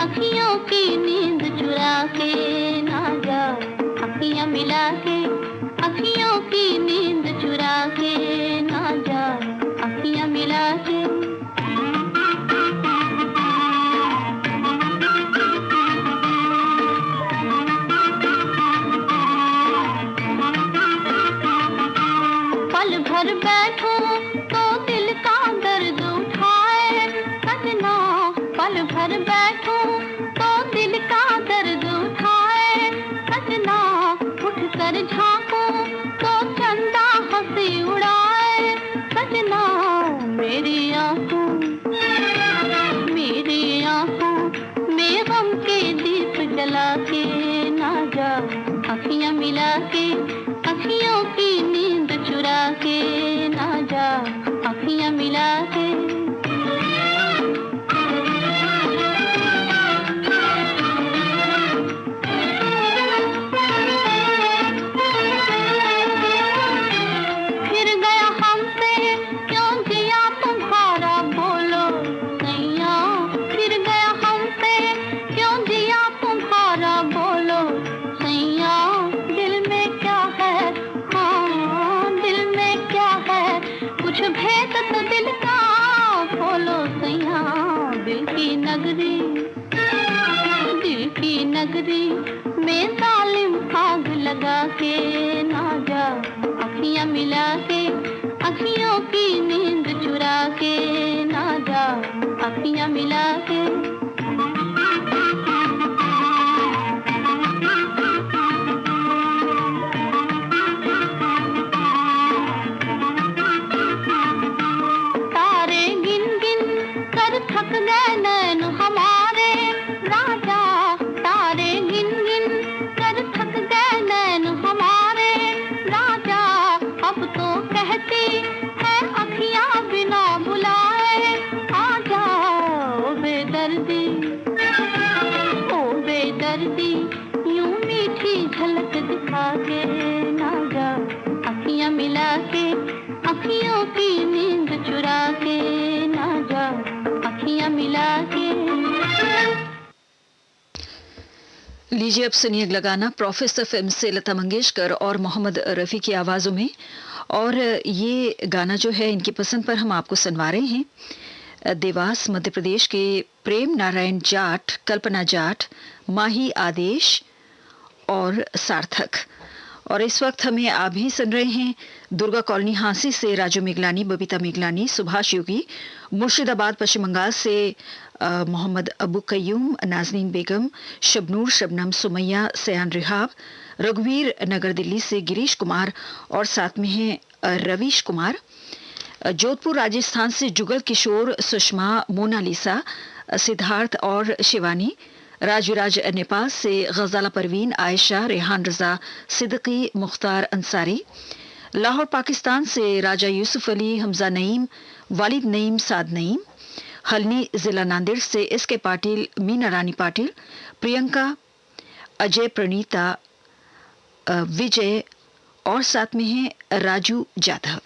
अखियों की नींद चुरा के ना जा, अखियां मिला के, अखियों की नींद चुरा के ना जा, अखियां मिला के। पल भर बैठो तो दिल का दर्द उठाए सजना, पल भर बैठो तो दिल का दर्द उठाए सजना, उठ कर झांको तो चंदा हंसी उड़ाए सजना। मेरी आंखों में गम के दीप जला के ना जा, अखियां मिला के, अखियों की नींद चुरा के ना जा, अखियां मिला के। नगरी में जालिम आग लगा के ना जा, अखियां मिला के, अखियों की नींद चुरा के ना जा, अखियां मिला के। तारे गिन गिन कर थक गए नैन हमारे राजा, तारे गिन गिन कर थक गए नैन हमारे राजा, अब तो कहती है अखियां बिना बुलाए आजा। ओ बेदर्दी यूं मीठी झलक दिखा के ना जा, अखियां मिला के, अखियों की नींद चुरा के ना जा, अखियां मिला के। लीजिए अब सुनिए अगला गाना प्रोफेसर फिल्म से लता मंगेशकर और मोहम्मद रफ़ी की आवाज़ों में। और ये गाना जो है इनकी पसंद पर हम आपको सुनवा रहे हैं। देवास मध्य प्रदेश के प्रेम नारायण जाट, कल्पना जाट, माही आदेश और सार्थक। और इस वक्त हमें आप भी सुन रहे हैं दुर्गा कॉलोनी हांसी से राजू मिगलानी, बबीता मिगलानी, सुभाष योगी, मुर्शिदाबाद पश्चिम बंगाल से मोहम्मद अबू कयूम, नाजनीन बेगम, शबनूर, शबनम, सुमैया, सयान रिहाब, रघुवीर नगर दिल्ली से गिरीश कुमार और साथ में हैं रवीश कुमार, जोधपुर राजस्थान से जुगल किशोर, सुषमा, मोनालिसा, सिद्धार्थ और शिवानी, राजविराज नेपाल से गजाला परवीन, आयशा, रेहान रजा, सिद्दीकी, मुख्तार अंसारी, लाहौर पाकिस्तान से राजा यूसुफ अली, हमजा नईम, वालिद नईम, साद नईम, हलनी जिला नांदेड़ से एसके पाटिल, मीना रानी पाटिल, प्रियंका, अजय, प्रणीता, विजय और साथ में हैं राजू जाधव।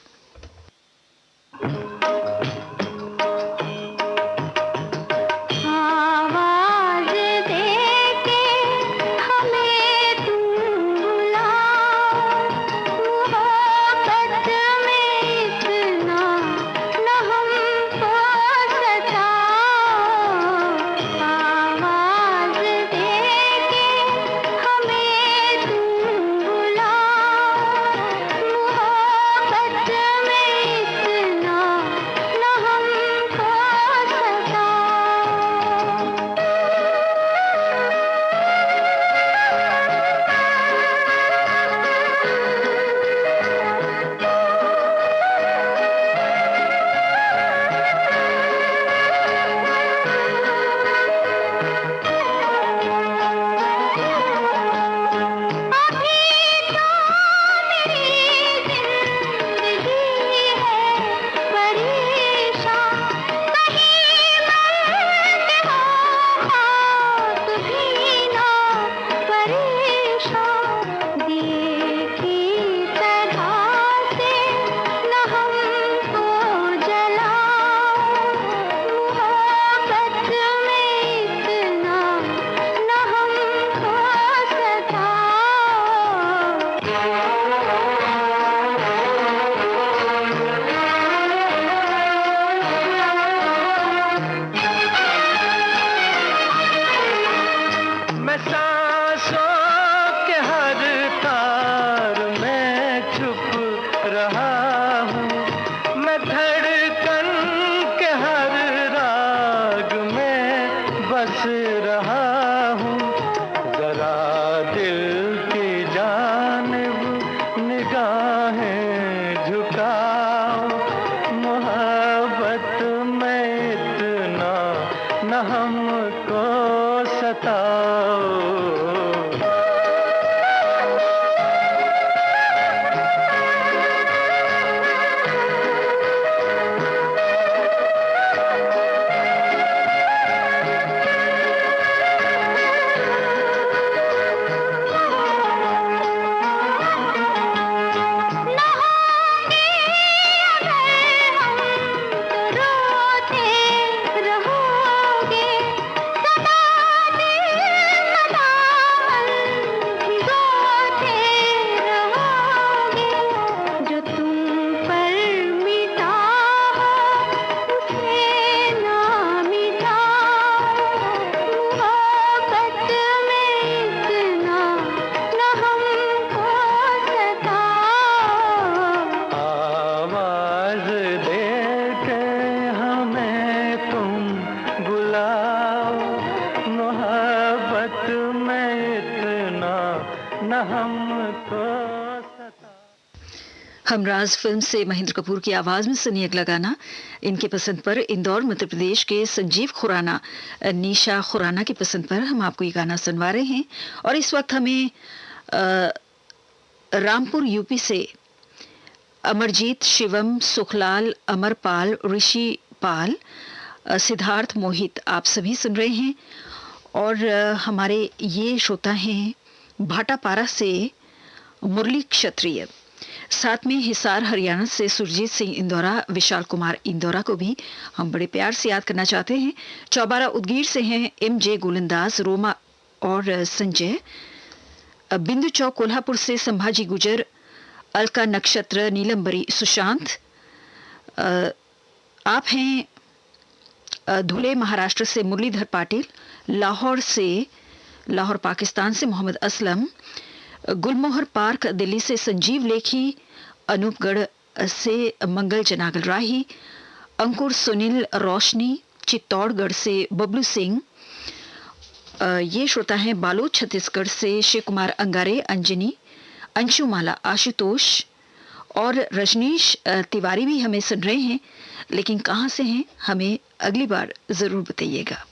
हमराज फिल्म से महेंद्र कपूर की आवाज में सुनिए अगला गाना। इनकी पसंद पर इंदौर मध्य प्रदेश के संजीव खुराना, निशा खुराना की पसंद पर हम आपको ये गाना सुनवा रहे हैं। और इस वक्त हमें रामपुर यूपी से अमरजीत, शिवम, सुखलाल, अमरपाल, ऋषि पाल, सिद्धार्थ, मोहित आप सभी सुन रहे हैं। और हमारे ये श्रोता हैं भाटापारा से मुरली क्षत्रिय, साथ में हिसार हरियाणा से सुरजीत सिंह इंदौरा, विशाल कुमार इंदौरा को भी हम बड़े प्यार से याद करना चाहते हैं। चौबारा उदगीर से हैं एम जे गोलंदाज, रोमा और संजय। बिंदु चौक कोल्हापुर से संभाजी गुजर, अलका नक्षत्र, नीलम्बरी, सुशांत। आप हैं धुले महाराष्ट्र से मुरलीधर पाटिल, लाहौर पाकिस्तान से मोहम्मद असलम, गुलमोहर पार्क दिल्ली से संजीव लेखी, अनूपगढ़ से मंगल जनागल राही, अंकुर सुनील रोशनी, चित्तौड़गढ़ से बबलू सिंह। ये श्रोता हैं बालोद छत्तीसगढ़ से शिव कुमार अंगारे, अंजनी, अंशुमाला, आशुतोष और रजनीश तिवारी भी हमें सुन रहे हैं, लेकिन कहां से हैं हमें अगली बार जरूर बताइएगा।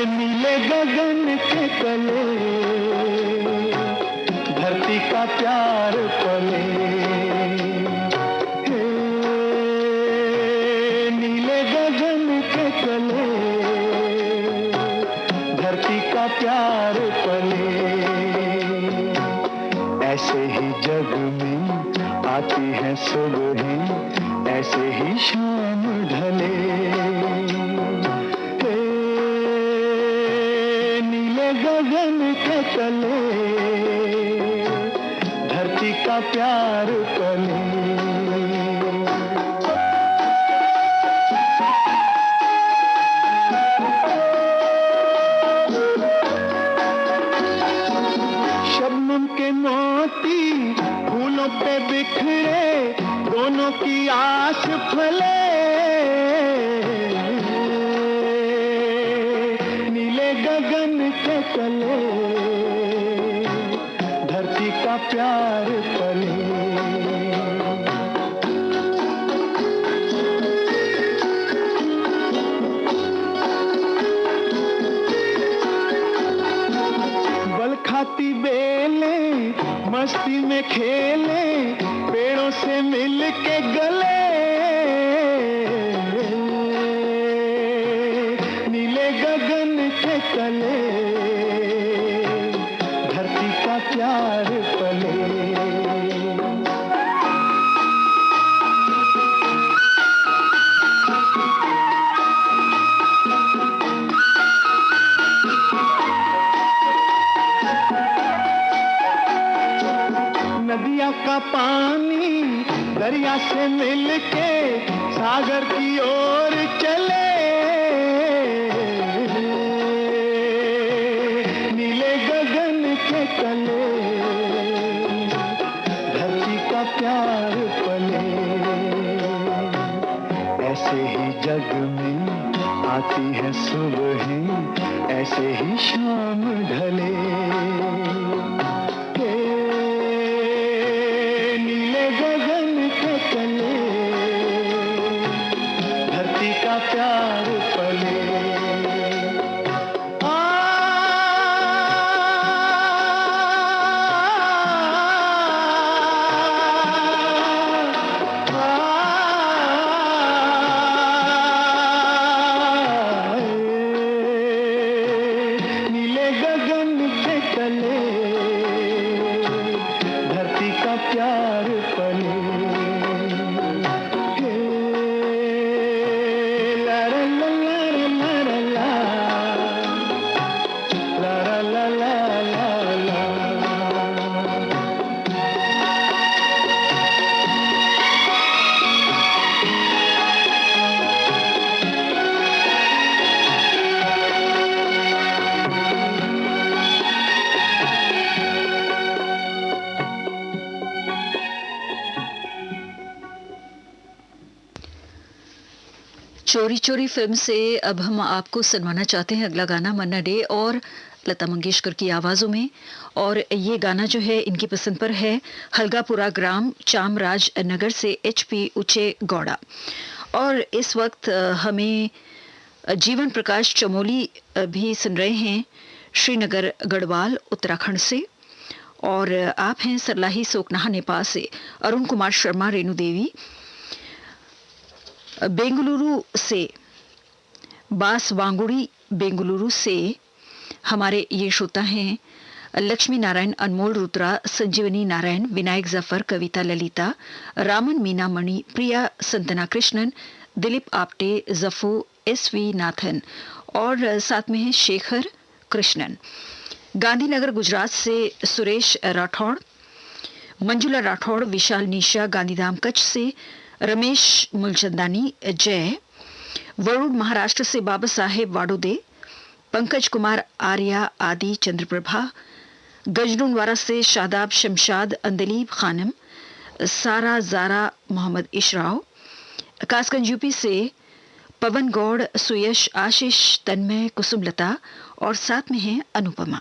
नीले गगन के तले धरती का प्यार पले, नीले गगन के तले धरती का प्यार पले। ऐसे ही जग में आती है सुबह, ऐसे ही शाम ढले। नीले गगन के तले धरती का प्यार पले। शबनम के मोती फूलों पे बिखरे, दोनों की आस फले। नीले गगन के तले धरती का प्यार पले। बल खाती बेले मस्ती में खेले, पेड़ों से मिल के गले। नीले गगन के तले धरती का प्यार पले। नदिया का पानी दरिया से मिलके सागर की ओर चले। नीले गगन के तले धरती का प्यार पले। ऐसे ही जग में आती है सुबह, ऐसे ही शाम ढले। प्यार पले। नीले गगन के तले धरती का प्यार पले। चोरी चोरी फिल्म से अब हम आपको सुनवाना चाहते हैं अगला गाना, मन्ना डे और लता मंगेशकर की आवाजों में। और ये गाना जो है इनकी पसंद पर है, हलगापुरा ग्राम, चामराज नगर से HP उचे गौड़ा। और इस वक्त हमें जीवन प्रकाश चमोली भी सुन रहे हैं, श्रीनगर गढ़वाल उत्तराखंड से। और आप हैं सरलाही सोकनाहा नेपाल से अरुण कुमार शर्मा, रेणु देवी बेंगलुरु से, बास वांगुड़ी बेंगलुरु से हमारे ये श्रोता हैं लक्ष्मी नारायण, अनमोल रुद्रा, संजीवनी नारायण, विनायक जफर, कविता ललिता, रामन मीना मणि, प्रिया संतना कृष्णन, दिलीप आप्टे, जफू, SV नाथन और साथ में है शेखर कृष्णन। गांधीनगर गुजरात से सुरेश राठौड़, मंजुला राठौड़, विशाल निशा, गांधीधाम कच्छ से रमेश मुलचंदानी, जय, वरुण महाराष्ट्र से बाबा साहेब वाडोदे, पंकज कुमार आर्या, आदि चंद्रप्रभा, गजनूनवारा से शादाब शमशाद, अंदलीब खानम, सारा जारा, मोहम्मद इशराव, कासगंज यूपी से पवन गौड़, सुयश, आशीष, तन्मय, कुसुमलता और साथ में है अनुपमा।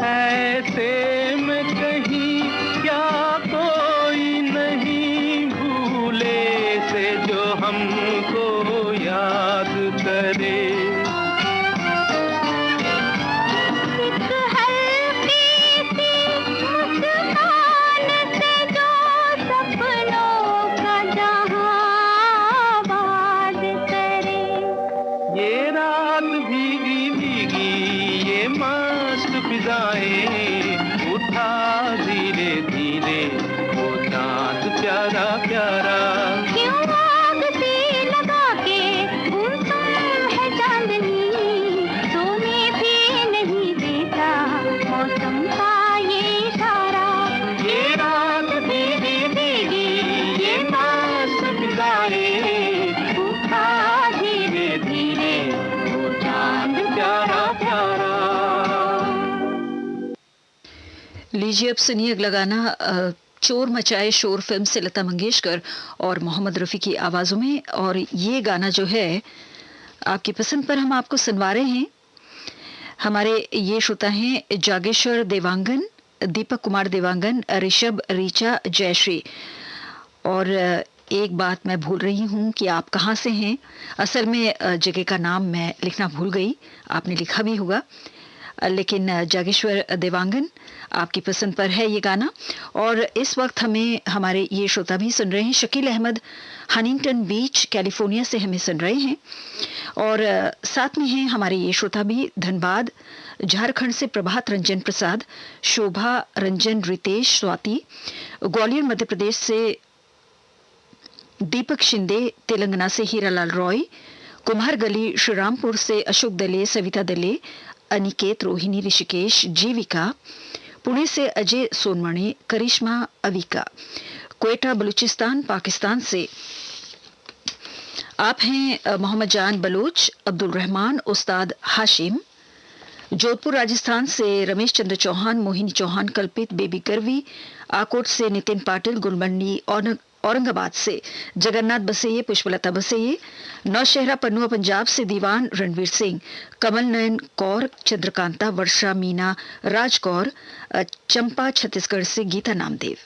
ऐसे में कहीं क्या तो लीजिए अब सुनिए अगला गाना चोर मचाए शोर फिल्म से लता मंगेशकर और मोहम्मद रफ़ी की आवाज़ों में। और ये गाना जो है आपकी पसंद पर हम आपको सुनवा रहे हैं। हमारे ये श्रोता हैं जागेश्वर देवांगन, दीपक कुमार देवांगन, ऋषभ, रीचा, जयश्री। और एक बात मैं भूल रही हूँ कि आप कहाँ से हैं। असल में जगह का नाम मैं लिखना भूल गई, आपने लिखा भी होगा, लेकिन जागेश्वर देवांगन आपकी पसंद पर है ये गाना। और इस वक्त हमें हमारे ये श्रोता भी सुन रहे हैं। शकील अहमद हनिंगटन बीच कैलिफोर्निया से हमें सुन रहे हैं। और साथ में हैं हमारे ये श्रोता भी धनबाद झारखंड से प्रभात रंजन प्रसाद, शोभा रंजन, रितेश, स्वाति। ग्वालियर मध्य प्रदेश से दीपक शिंदे, तेलंगाना से हीरालाल रॉय, कुम्हार गली श्रीरामपुर से अशोक दले, सविता दले, अनिकेत, रोहिणी, ऋषिकेश, जीविका, पुणे से अजय सोनमणि, करिश्मा, अविका, क्वेटा बलूचिस्तान पाकिस्तान से आप हैं मोहम्मद जान बलोच, अब्दुल रहमान, उस्ताद हाशिम। जोधपुर राजस्थान से रमेश चंद्र चौहान, मोहिनी चौहान, कल्पित, बेबी गर्वी। आकोट से नितिन पाटिल, गुलमंडी औरंगाबाद से जगन्नाथ बसैये, पुष्पलता बसैये। नौशहरा पन्नुआ पंजाब से दीवान रणवीर सिंह, कमल नयन कौर, चंद्रकांता, वर्षा, मीना, राज कौर। चंपा छत्तीसगढ़ से गीता नामदेव।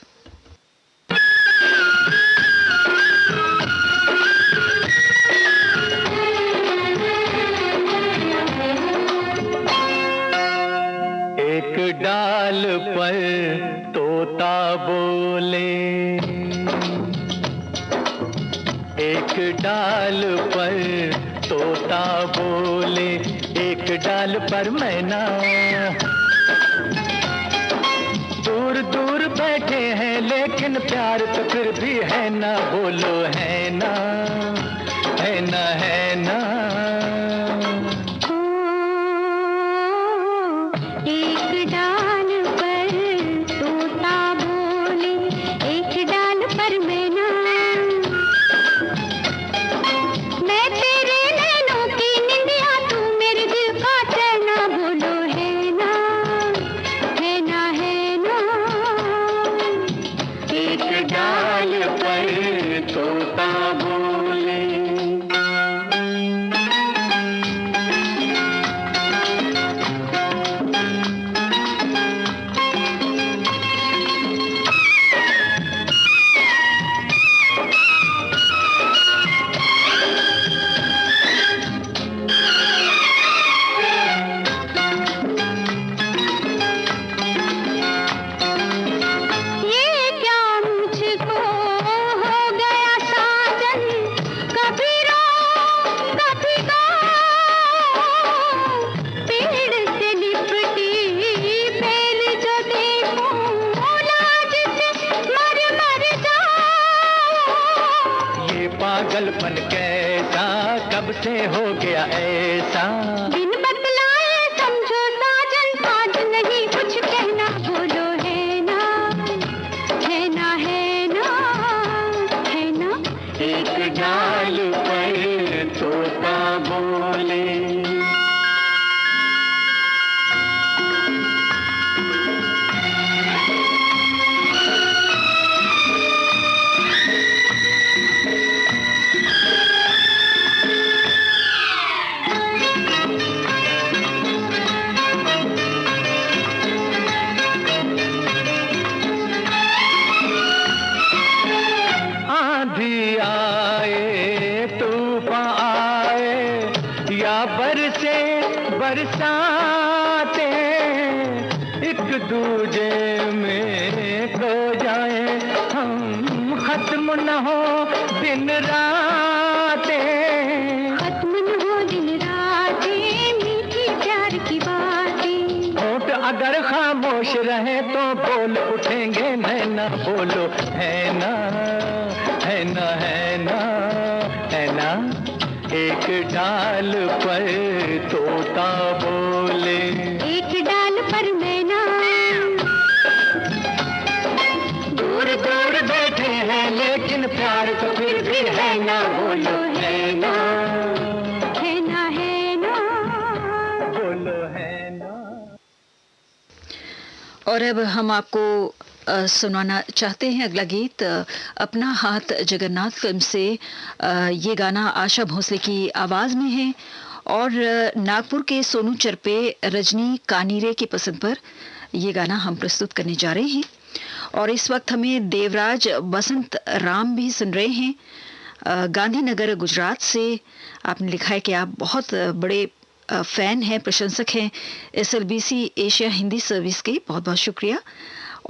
एक डाल पर तोता बोले, एक डाल पर तोता बोले, एक डाल पर मैना। दूर दूर बैठे हैं लेकिन प्यार तो फिर भी है ना, बोलो है ना, है ना, है ना। एक डाल पर तोता बोले, एक डाल पर मैना। मैं तेरे नैनों की निंदिया, तू मेरे दिल का चैना, बोलो है ना, है ना, है ना। एक डाल पर तोता बोले। ये क्या मुझको हो गया साजन, कभी रो कभी गा, पेड़ से लिपटी बेल जो देखूं, लाज से मर मर जाऊं। ये पागलपन कैसा, कब से हो गया ऐसा। बिन बतलाए समझो साजन, आज नहीं कुछ कहना, बोलो है ना, है ना, है ना, है ना। एक डाल पर तोता बोले। आंधी आए, तूफान आए, या बरसे बरसाते, एक दूजे में खो जाए हम, खत्म न हो दिन रातें। खत्म न हो दिन रातें, मीठी प्यार की बातें। होठ अगर खामोश रहे तो बोल उठेंगे नैना, बोलो है ना, है ना, है ना, है ना। एक डाल पर तोता बोले, एक डाल पर मैना। दूर दूर बैठे हैं लेकिन प्यार तो फिर भी है ना, बोलो है ना, है ना, है ना। बोलो है ना। और अब हम आपको सुनाना चाहते हैं अगला गीत, अपना हाथ जगन्नाथ फिल्म से। ये गाना आशा भोसले की आवाज में है और नागपुर के सोनू चरपे रजनी कानीरे की पसंद पर ये गाना हम प्रस्तुत करने जा रहे हैं। और इस वक्त हमें देवराज बसंत राम भी सुन रहे हैं गांधीनगर गुजरात से। आपने लिखा है कि आप बहुत बड़े फैन हैं, प्रशंसक हैं SLBC एशिया हिंदी सर्विस के। बहुत बहुत शुक्रिया।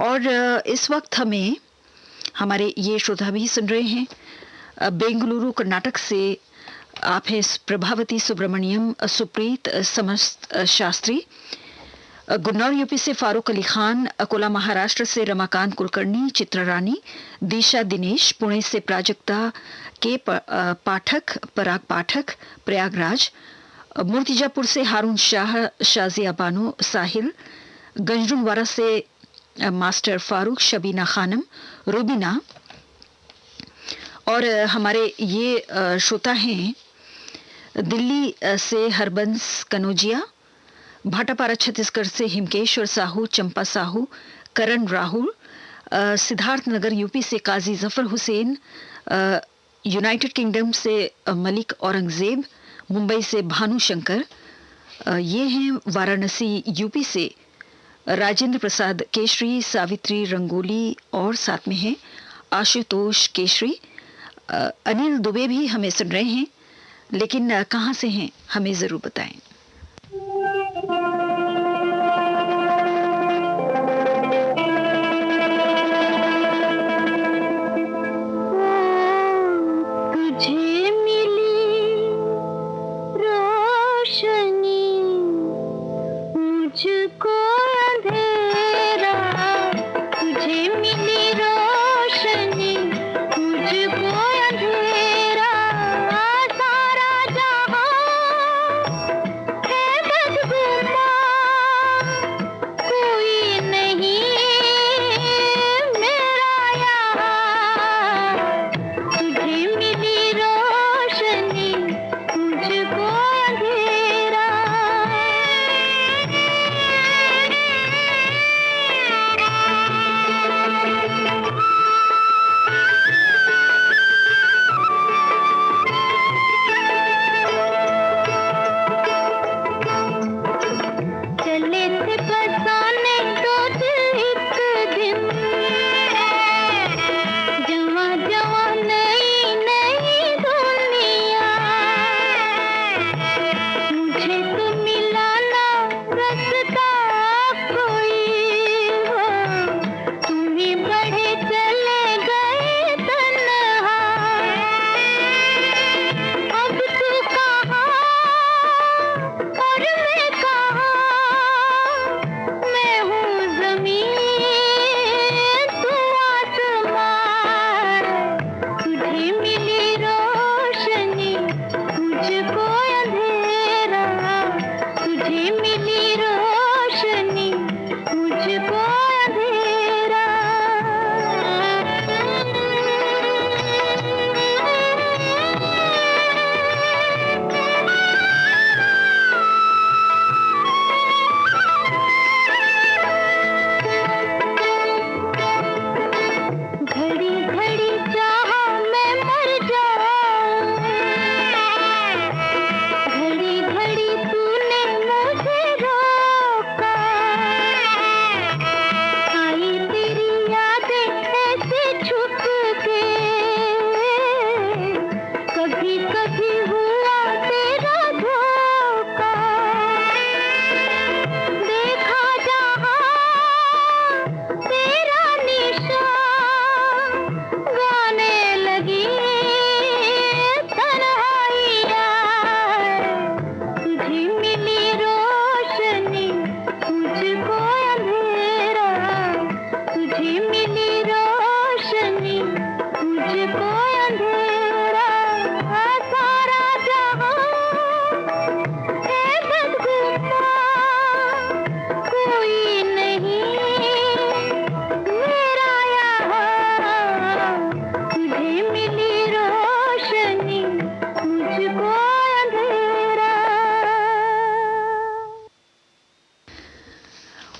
और इस वक्त हमें हमारे ये श्रोता भी सुन रहे हैं बेंगलुरु कर्नाटक से। आप हैं प्रभावती सुब्रमण्यम, सुप्रीत समस्त शास्त्री। गुन्नौर यूपी से फारूक अली खान, अकोला महाराष्ट्र से रमाकांत कुलकर्णी, चित्रा रानी, दिशा दिनेश, पुणे से प्राजक्ता के पाठक, पराग पाठक, प्रयागराज, मूर्तिजापुर से हारून शाह, शाजिया बानो, साहिल, गंजडुनवारा से मास्टर फारूक, शबीना खानम, रूबीना। और हमारे ये श्रोता हैं दिल्ली से हरबंस कनौजिया, भाटापारा छत्तीसगढ़ से हिमकेश्वर साहू, चंपा साहू, करण राहुल, सिद्धार्थ नगर यूपी से काजी जफर हुसैन, यूनाइटेड किंगडम से मलिक औरंगजेब, मुंबई से भानु शंकर, ये हैं वाराणसी यूपी से राजेंद्र प्रसाद केशरी, सावित्री रंगोली और साथ में है आशुतोष केशरी। अनिल दुबे भी हमें सुन रहे हैं, लेकिन कहाँ से हैं हमें जरूर बताएं।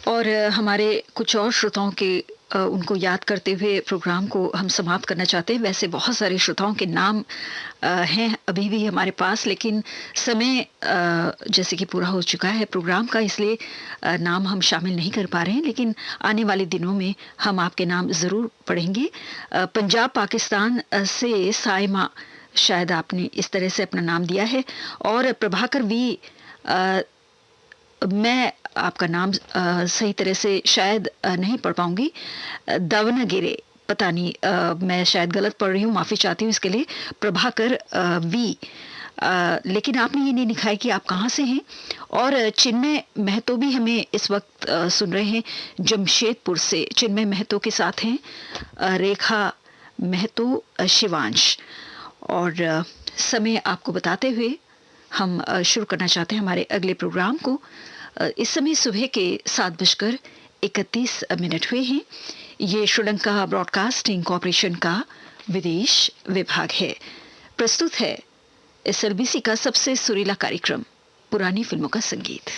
और हमारे कुछ और श्रोताओं के उनको याद करते हुए प्रोग्राम को हम समाप्त करना चाहते हैं। वैसे बहुत सारे श्रोताओं के नाम हैं अभी भी हमारे पास, लेकिन समय जैसे कि पूरा हो चुका है प्रोग्राम का, इसलिए नाम हम शामिल नहीं कर पा रहे हैं। लेकिन आने वाले दिनों में हम आपके नाम ज़रूर पढ़ेंगे। पंजाब पाकिस्तान से साइमा, शायद आपने इस तरह से अपना नाम दिया है। और प्रभाकर वी, मैं आपका नाम सही तरह से शायद नहीं पढ़ पाऊंगी, दावनगिरे, पता नहीं, मैं शायद गलत पढ़ रही हूँ, माफ़ी चाहती हूँ इसके लिए। प्रभाकर वी, लेकिन आपने ये नहीं लिखा है कि आप कहाँ से हैं। और चिन्मय महतो भी हमें इस वक्त सुन रहे हैं जमशेदपुर से। चिन्मय महतो के साथ हैं रेखा महतो, शिवांश। और समय आपको बताते हुए हम शुरू करना चाहते हैं हमारे अगले प्रोग्राम को। इस समय सुबह के 7:31 हुए हैं। ये श्रीलंका ब्रॉडकास्टिंग कॉरपोरेशन का विदेश विभाग है। प्रस्तुत है SLBC का सबसे सुरीला कार्यक्रम, पुरानी फिल्मों का संगीत।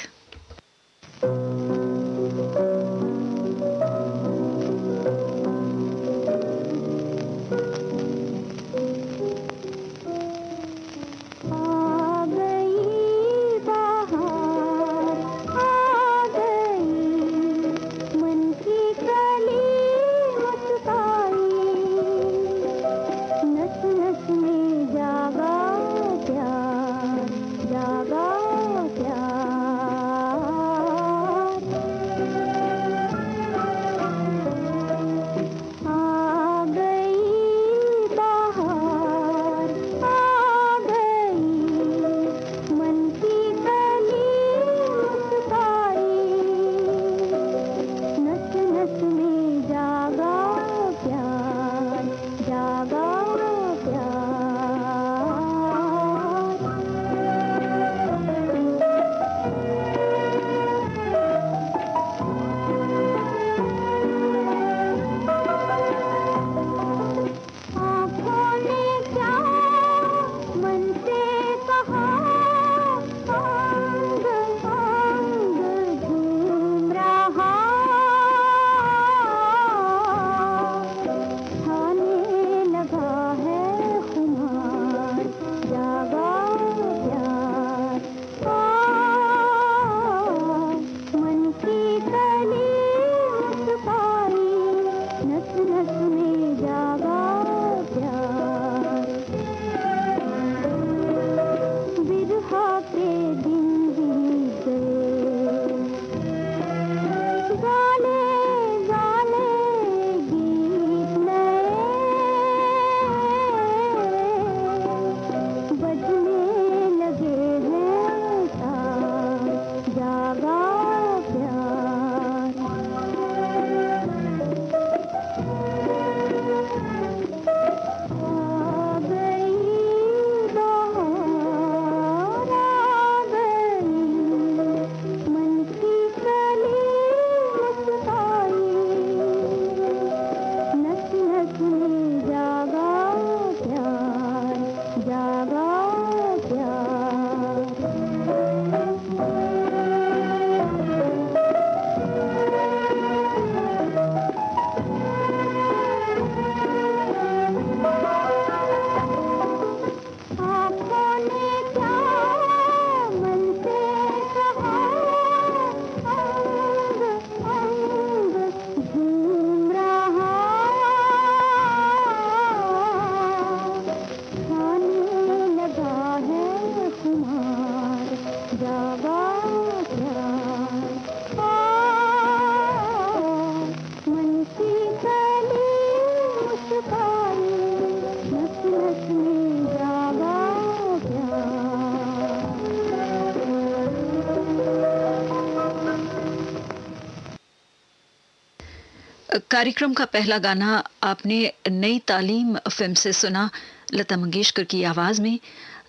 कार्यक्रम का पहला गाना आपने नई तालीम फिल्म से सुना, लता मंगेशकर की आवाज में।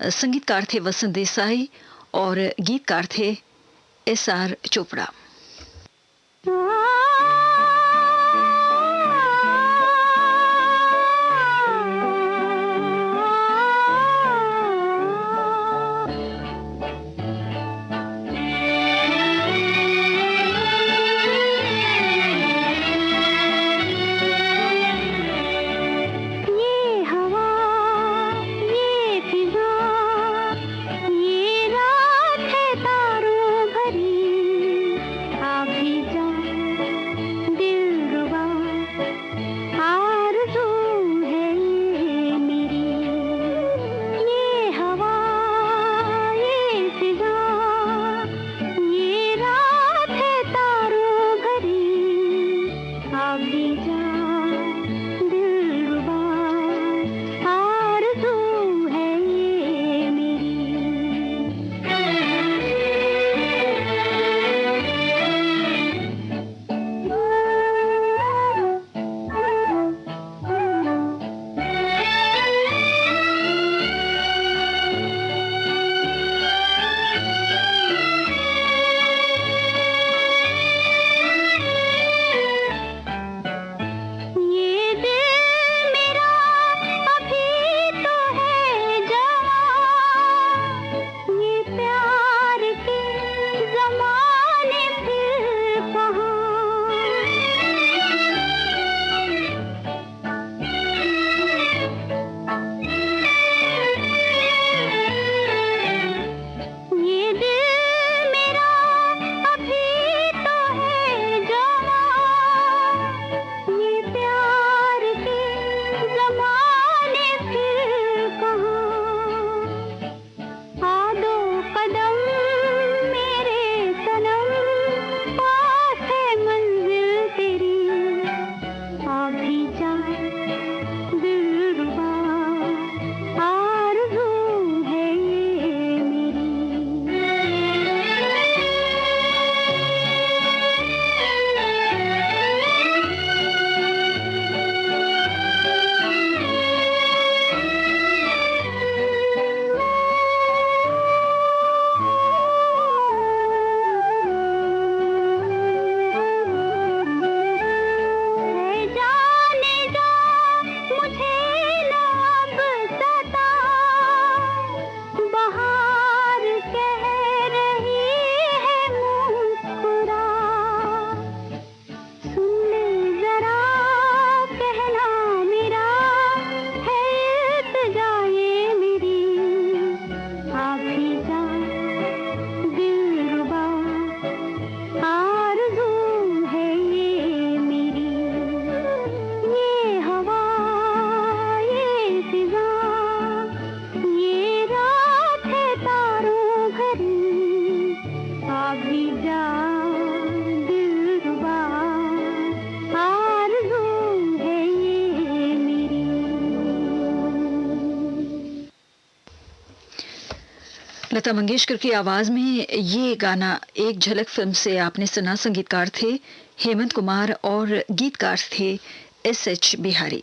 संगीतकार थे वसंत देसाई और गीतकार थे SR चोपड़ा। लता मंगेशकर की आवाज में ये गाना एक झलक फिल्म से आपने सुना। संगीतकार थे हेमंत कुमार और गीतकार थे एस.एच. बिहारी।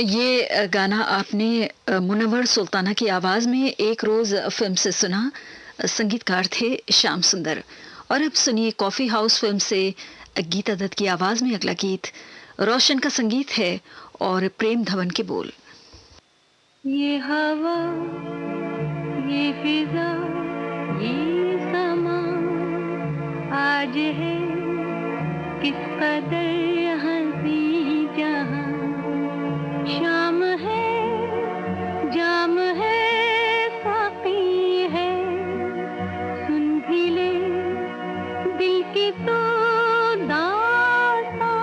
ये गाना आपने मुनव्वर सुल्ताना की आवाज में एक रोज फिल्म से सुना। संगीतकार थे श्याम सुंदर। और अब सुनिए कॉफी हाउस फिल्म से गीता दत्त की आवाज में अगला गीत। रोशन का संगीत है और प्रेम धवन के बोल। ये हवा, ये फिजा, ये समा आज है किस कदर हंसी जहां। शाम है, जाम है, साकी है, सुन भी ले दिल की तो दास्तां।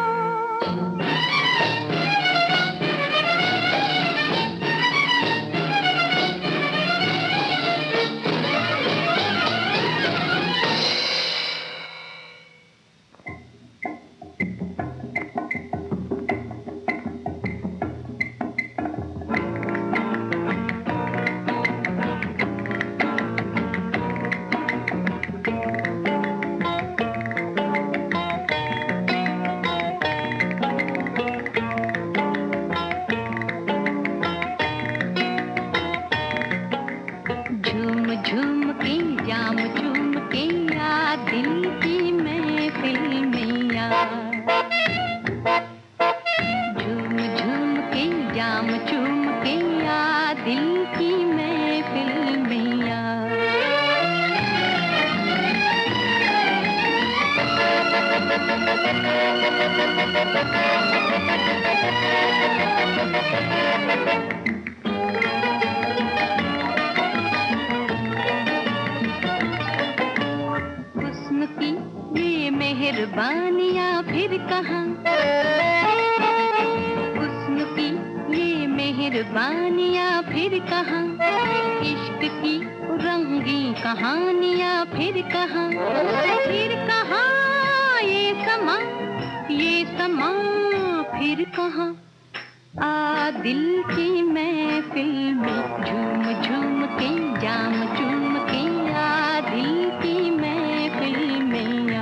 हुस्न की ये मेहरबानियां फिर कहाँ, हुस्न की ये मेहरबानियां फिर कहाँ, इश्क की रंगी कहानियां फिर कहाँ ये समा फिर कहाँ आ दिल की महफिल में झूम झूम के जाम चूम के आ दिल की महफिल में आ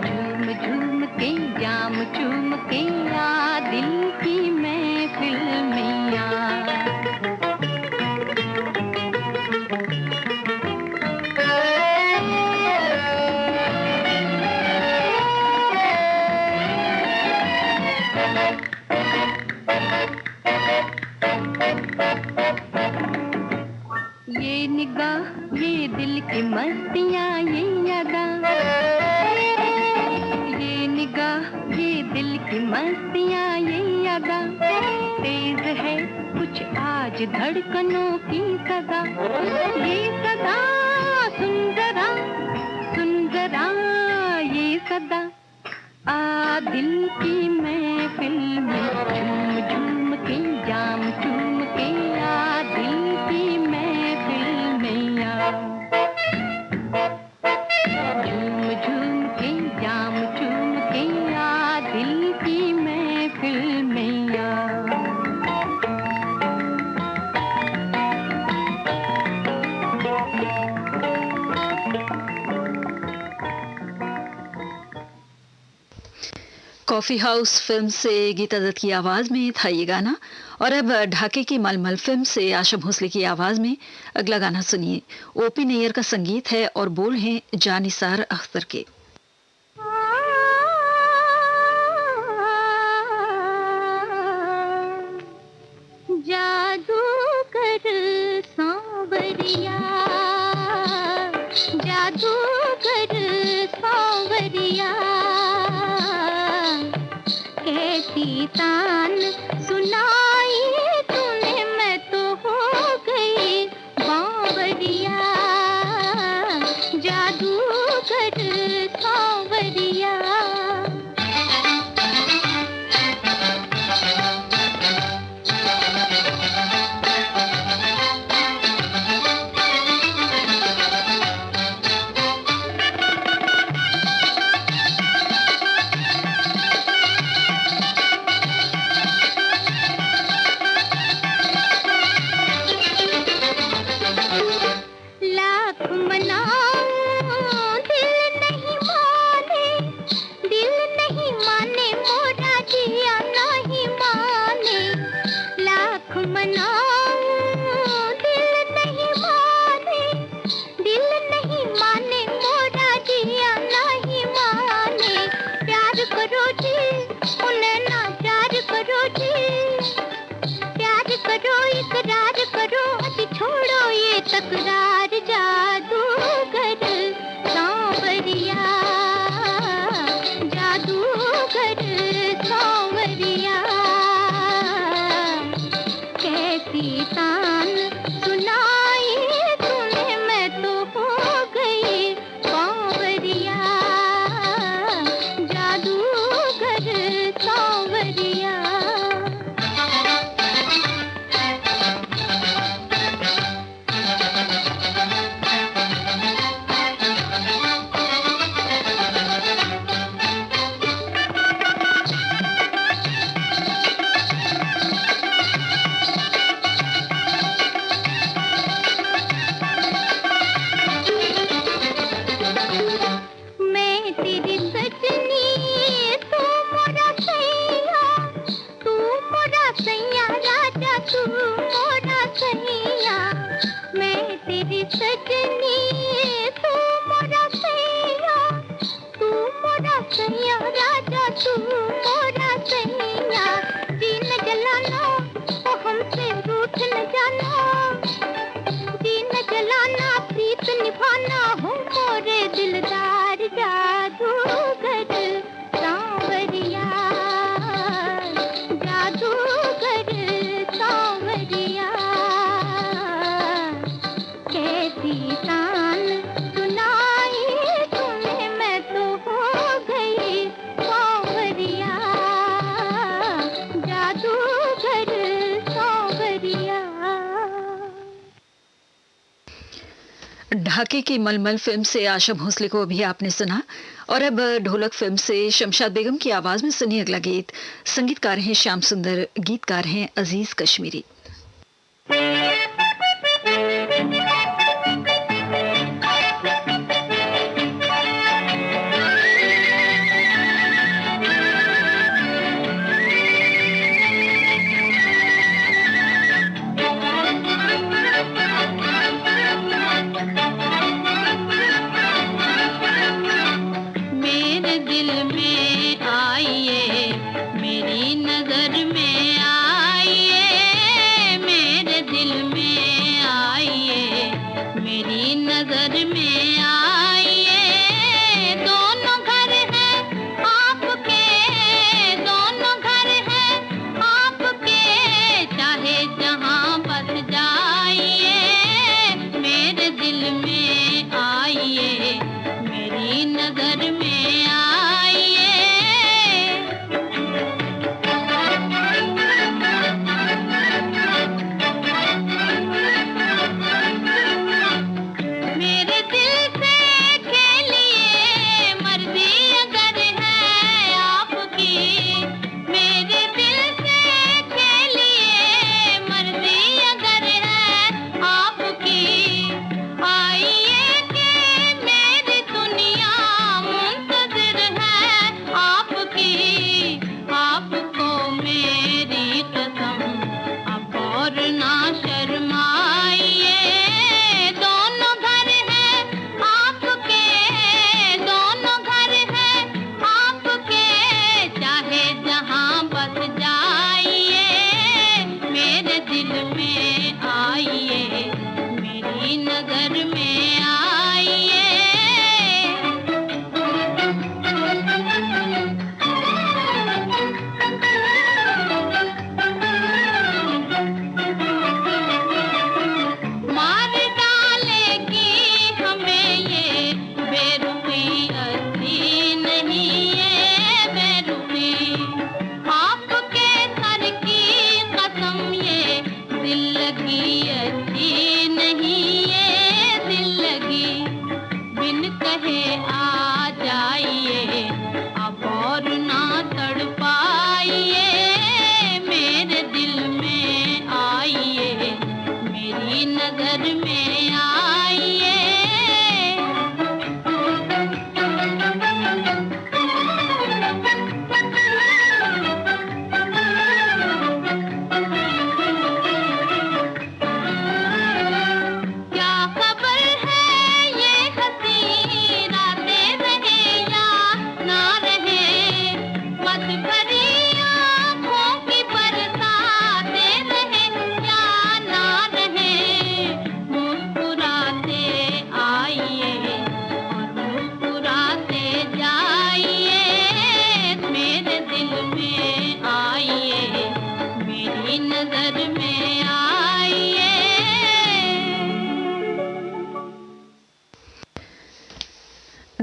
झूम झूम के जाम चूम के आ दिल की महफिल में आ ये निगाह ये दिल की मस्तियाँ ये अदा ये निगाह ये दिल की मस्तियाँ ये अदा तेज है कुछ आज धड़कनों की सदा ये सदा सुन जरा ये सदा आ दिल की महफिल में झूम झूम के जाम चूम के आ दिल की महफिल में आ झूम झूम के जाम चूम के आ दिल की महफिल में आ कॉफी हाउस फिल्म से गीता दत्त की आवाज में था ये गाना। और अब ढाके की मलमल फिल्म से आशा भोसले की आवाज में अगला गाना सुनिए। ओपी नैयर का संगीत है और बोल हैं जानिसार अख्तर के। जादूगर सांवरिया जादूगर सांवरिया कैसी तान सुनाई तूने मैं तो हो गई बावरिया जादूगर सांवरिया ढाके की मलमल फिल्म से आशा भोसले को अभी आपने सुना। और अब ढोलक फिल्म से शमशाद बेगम की आवाज में सुनिए अगला गीत। संगीतकार हैं श्याम सुंदर, गीतकार हैं अजीज कश्मीरी।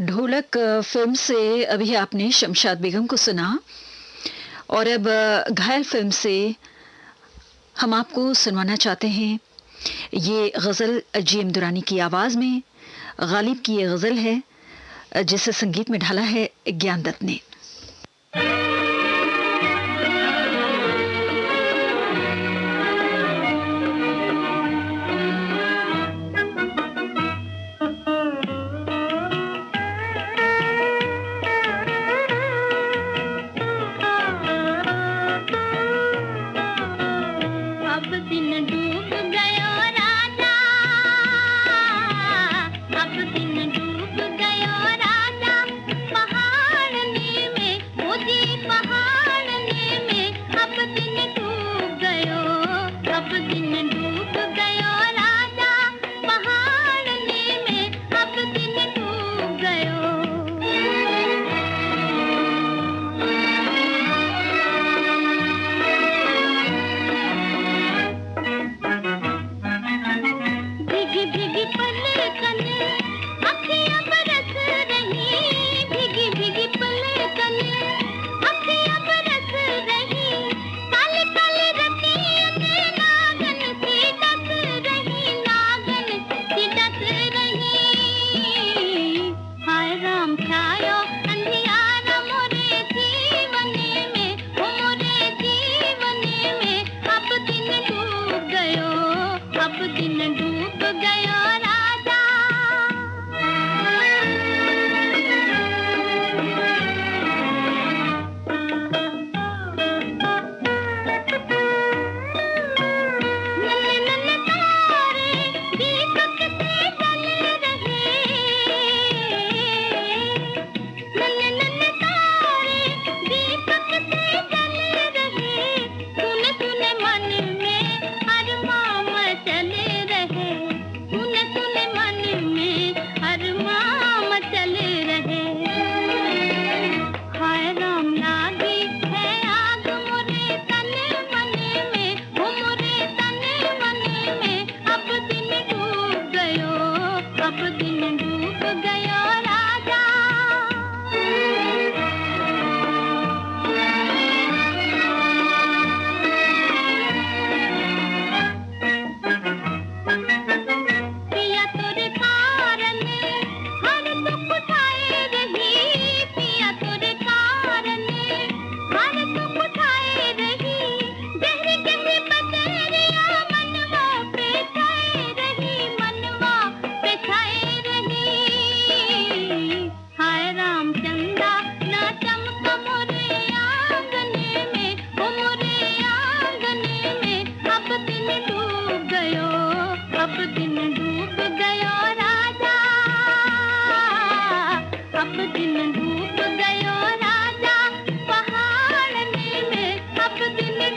ढोलक फिल्म से अभी आपने शमशाद बेगम को सुना। और अब घायल फिल्म से हम आपको सुनवाना चाहते हैं ये गज़ल जीएम दुरानी की आवाज़ में। गालिब की ये गज़ल है जिसे संगीत में ढाला है ज्ञान दत्त ने। अब दिन डूब गयो राजा, पहाड़ नी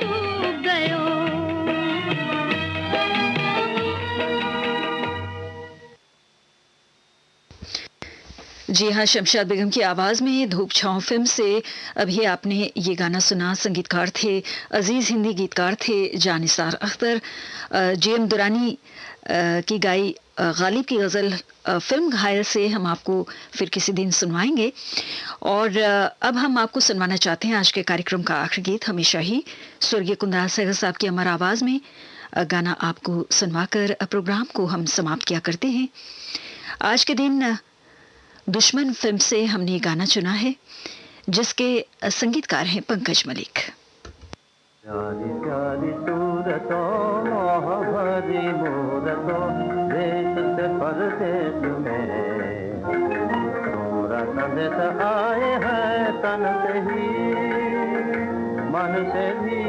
डूब गयो। जी हाँ, शमशाद बेगम की आवाज में धूप छांव फिल्म से अभी आपने ये गाना सुना। संगीतकार थे अजीज, हिंदी गीतकार थे जानिसार अख्तर। जीएम दुरानी की गाई गालिब की गज़ल फिल्म घायल से हम आपको फिर किसी दिन सुनवाएंगे। और अब हम आपको सुनवाना चाहते हैं आज के कार्यक्रम का आखिरी गीत, हमेशा ही स्वर्गीय कुंदरा सहगल साहब की अमर आवाज में गाना आपको सुनवाकर प्रोग्राम को हम समाप्त किया करते हैं। आज के दिन दुश्मन फिल्म से हमने गाना चुना है जिसके संगीतकार हैं पंकज मलिक। प्यारी प्यारी सूरतों मोह भरी मूरतों देश से परदेश में तोरा संदेश आए हैं तन से ही मन से भी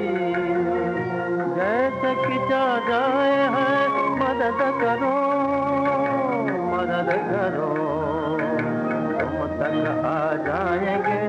जैसे खिंचा जाए है मदद करो तुम तक आ जाएंगे।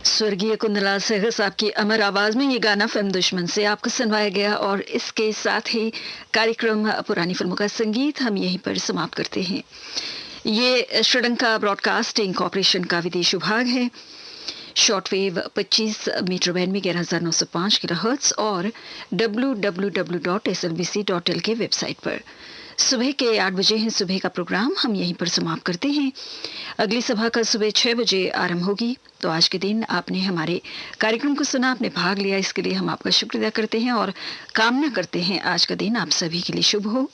स्वर्गीय कुंदला सहगल साहब की अमर आवाज में ये गाना फिल्म दुश्मन से आपको सुनवाया गया। और इसके साथ ही कार्यक्रम पुरानी फिल्मों का संगीत हम यहीं पर समाप्त करते हैं। ये श्रीलंका ब्रॉडकास्टिंग कॉरपोरेशन का विदेश विभाग है। शॉर्टवेव 25 मीटर बैंड में 11905 किलोहर्ट्ज और www.slbc.il के वेबसाइट पर सुबह के 8 बजे हैं सुबह का प्रोग्राम हम यहीं पर समाप्त करते हैं। अगली सभा कल सुबह 6 बजे आरंभ होगी। तो आज के दिन आपने हमारे कार्यक्रम को सुना, आपने भाग लिया, इसके लिए हम आपका शुक्रिया करते हैं और कामना करते हैं आज का दिन आप सभी के लिए शुभ हो।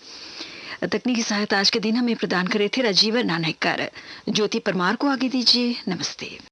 तकनीकी सहायता आज के दिन हमें प्रदान करे थे राजीव नानककर। ज्योति परमार को आगे दीजिए। नमस्ते।